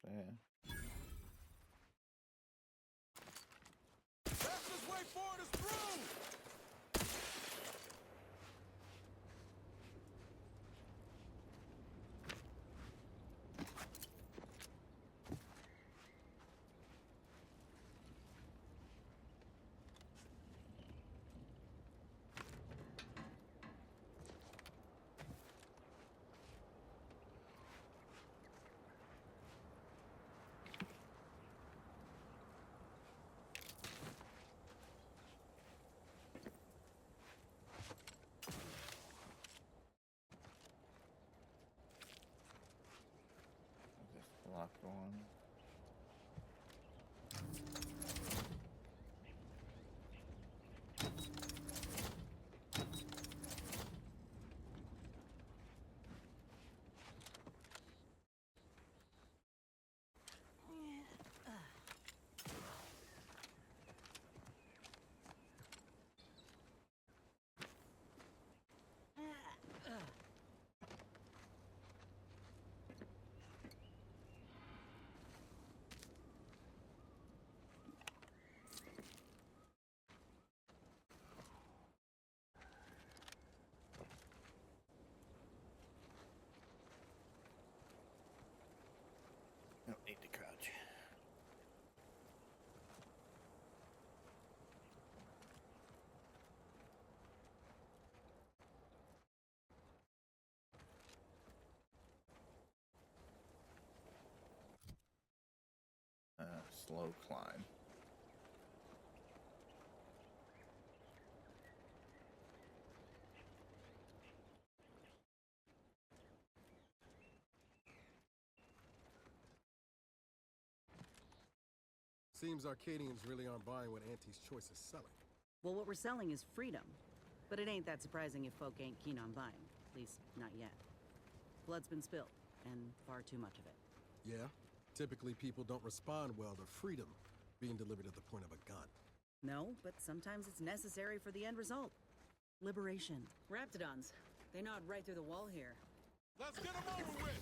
there.
Fastest way forward is through!
This locked one. Don't need to crouch. Slow climb.
Seems Arcadians really aren't buying what Auntie's Choice is selling.
Well, what we're selling is freedom. But it ain't that surprising if folk ain't keen on buying. At least, not yet. Blood's been spilled, and far too much of it.
Yeah? Typically people don't respond well to freedom being delivered at the point of a gun.
No, but sometimes it's necessary for the end result. Liberation.
Raptidons. They nod right through the wall here.
Let's get them over with!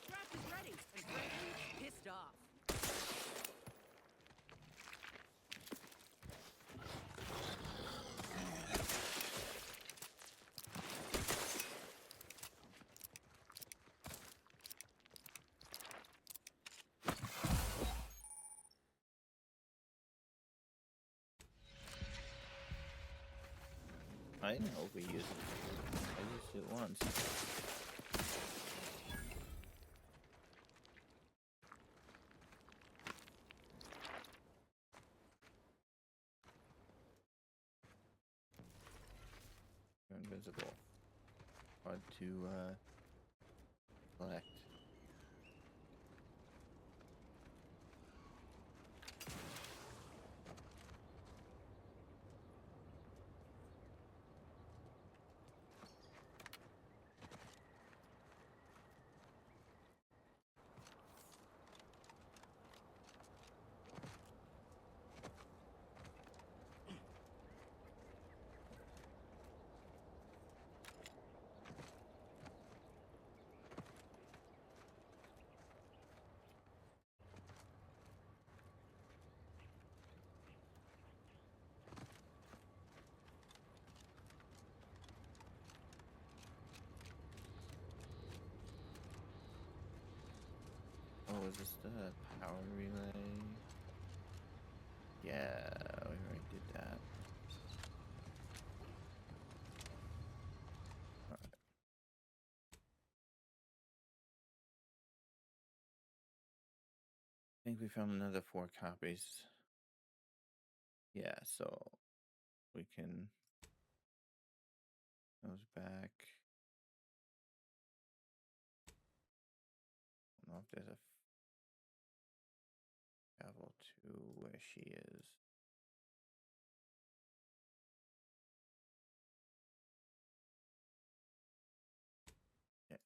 Draft is ready, and frankly, pissed off.
I didn't overuse it. I used it once. You're invisible. Hard to collect. Oh, is this the power relay? Yeah, we already did that. Alright. I think we found another 4 copies. Yeah, so we can those back. I don't know if there's a travel to where she is. Yeah.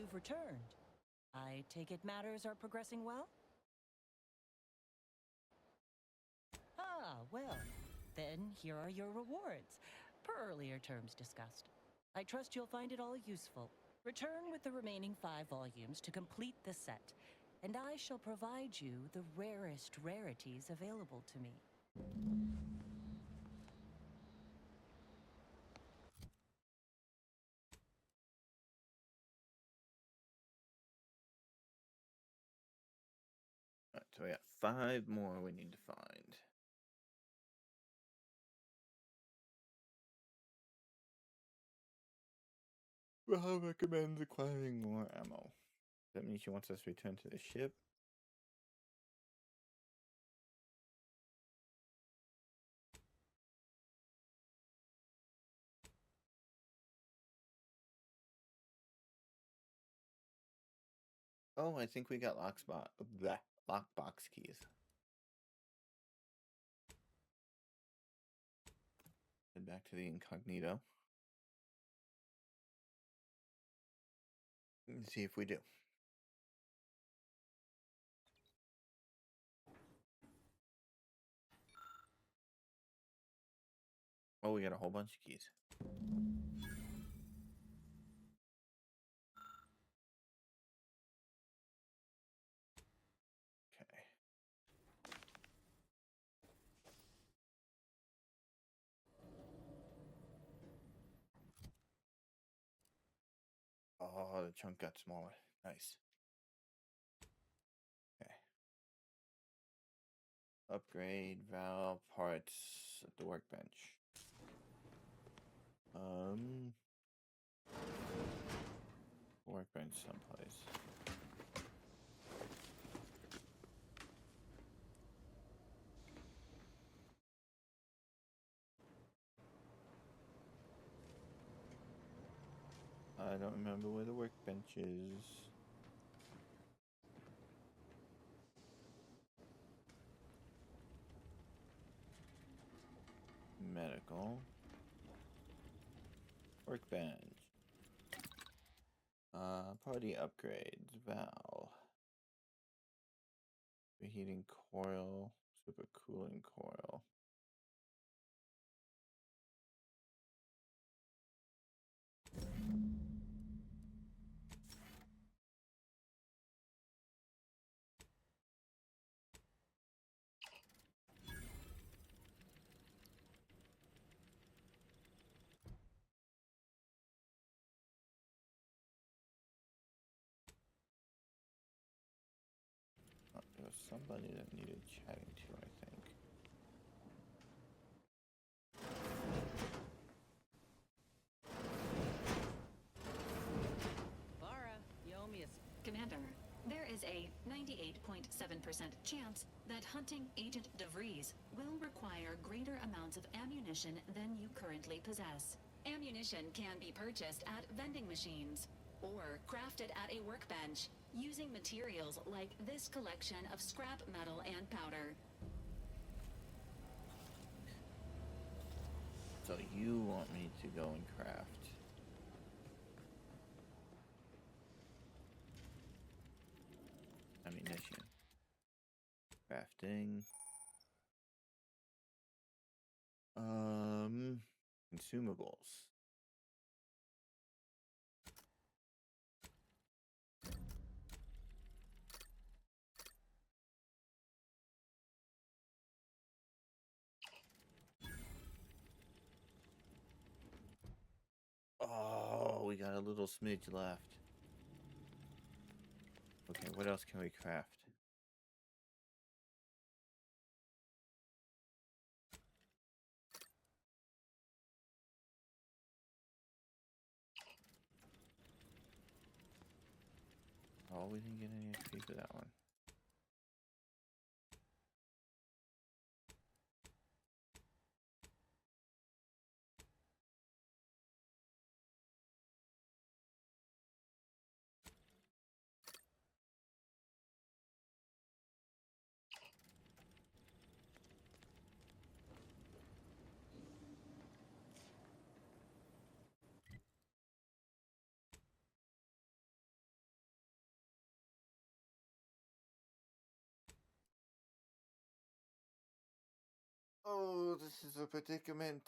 you've returned. I take it matters are progressing well? Ah, well, then here are your rewards, per earlier terms discussed. I trust you'll find it all useful. Return with the remaining 5 volumes to complete the set, and I shall provide you the rarest rarities available to me.
Alright, so we got 5 more we need to find. Rahal recommends acquiring more ammo. That means she wants us to return to the ship. Oh, I think we got lockbox keys. Head back to the incognito. Let's see if we do. Oh, we got a whole bunch of keys. Okay. Oh, the chunk got smaller. Nice. Okay. Upgrade valve parts at the workbench. Workbench someplace. I don't remember where the workbench is. Medical. Workbench. Party upgrades. Valve. Reheating coil. Super cooling coil. There was somebody that needed chatting to, I think.
Lara, you owe me a...
Commander, there is a 98.7% chance that hunting Agent DeVries will require greater amounts of ammunition than you currently possess. Ammunition can be purchased at vending machines or crafted at a workbench using materials like this collection of scrap metal and powder.
So you want me to go and craft. Ammunition. Crafting. Consumables. Oh, we got a little smidge left. Okay, what else can we craft? Oh, we didn't get any XP for that one. Oh, this is a predicament.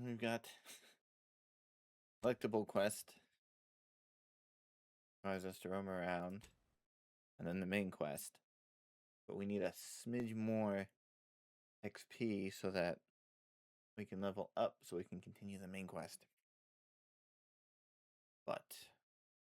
We've got collectible quest. Requires us to roam around. And then the main quest. But we need a smidge more XP so that we can level up so we can continue the main quest. But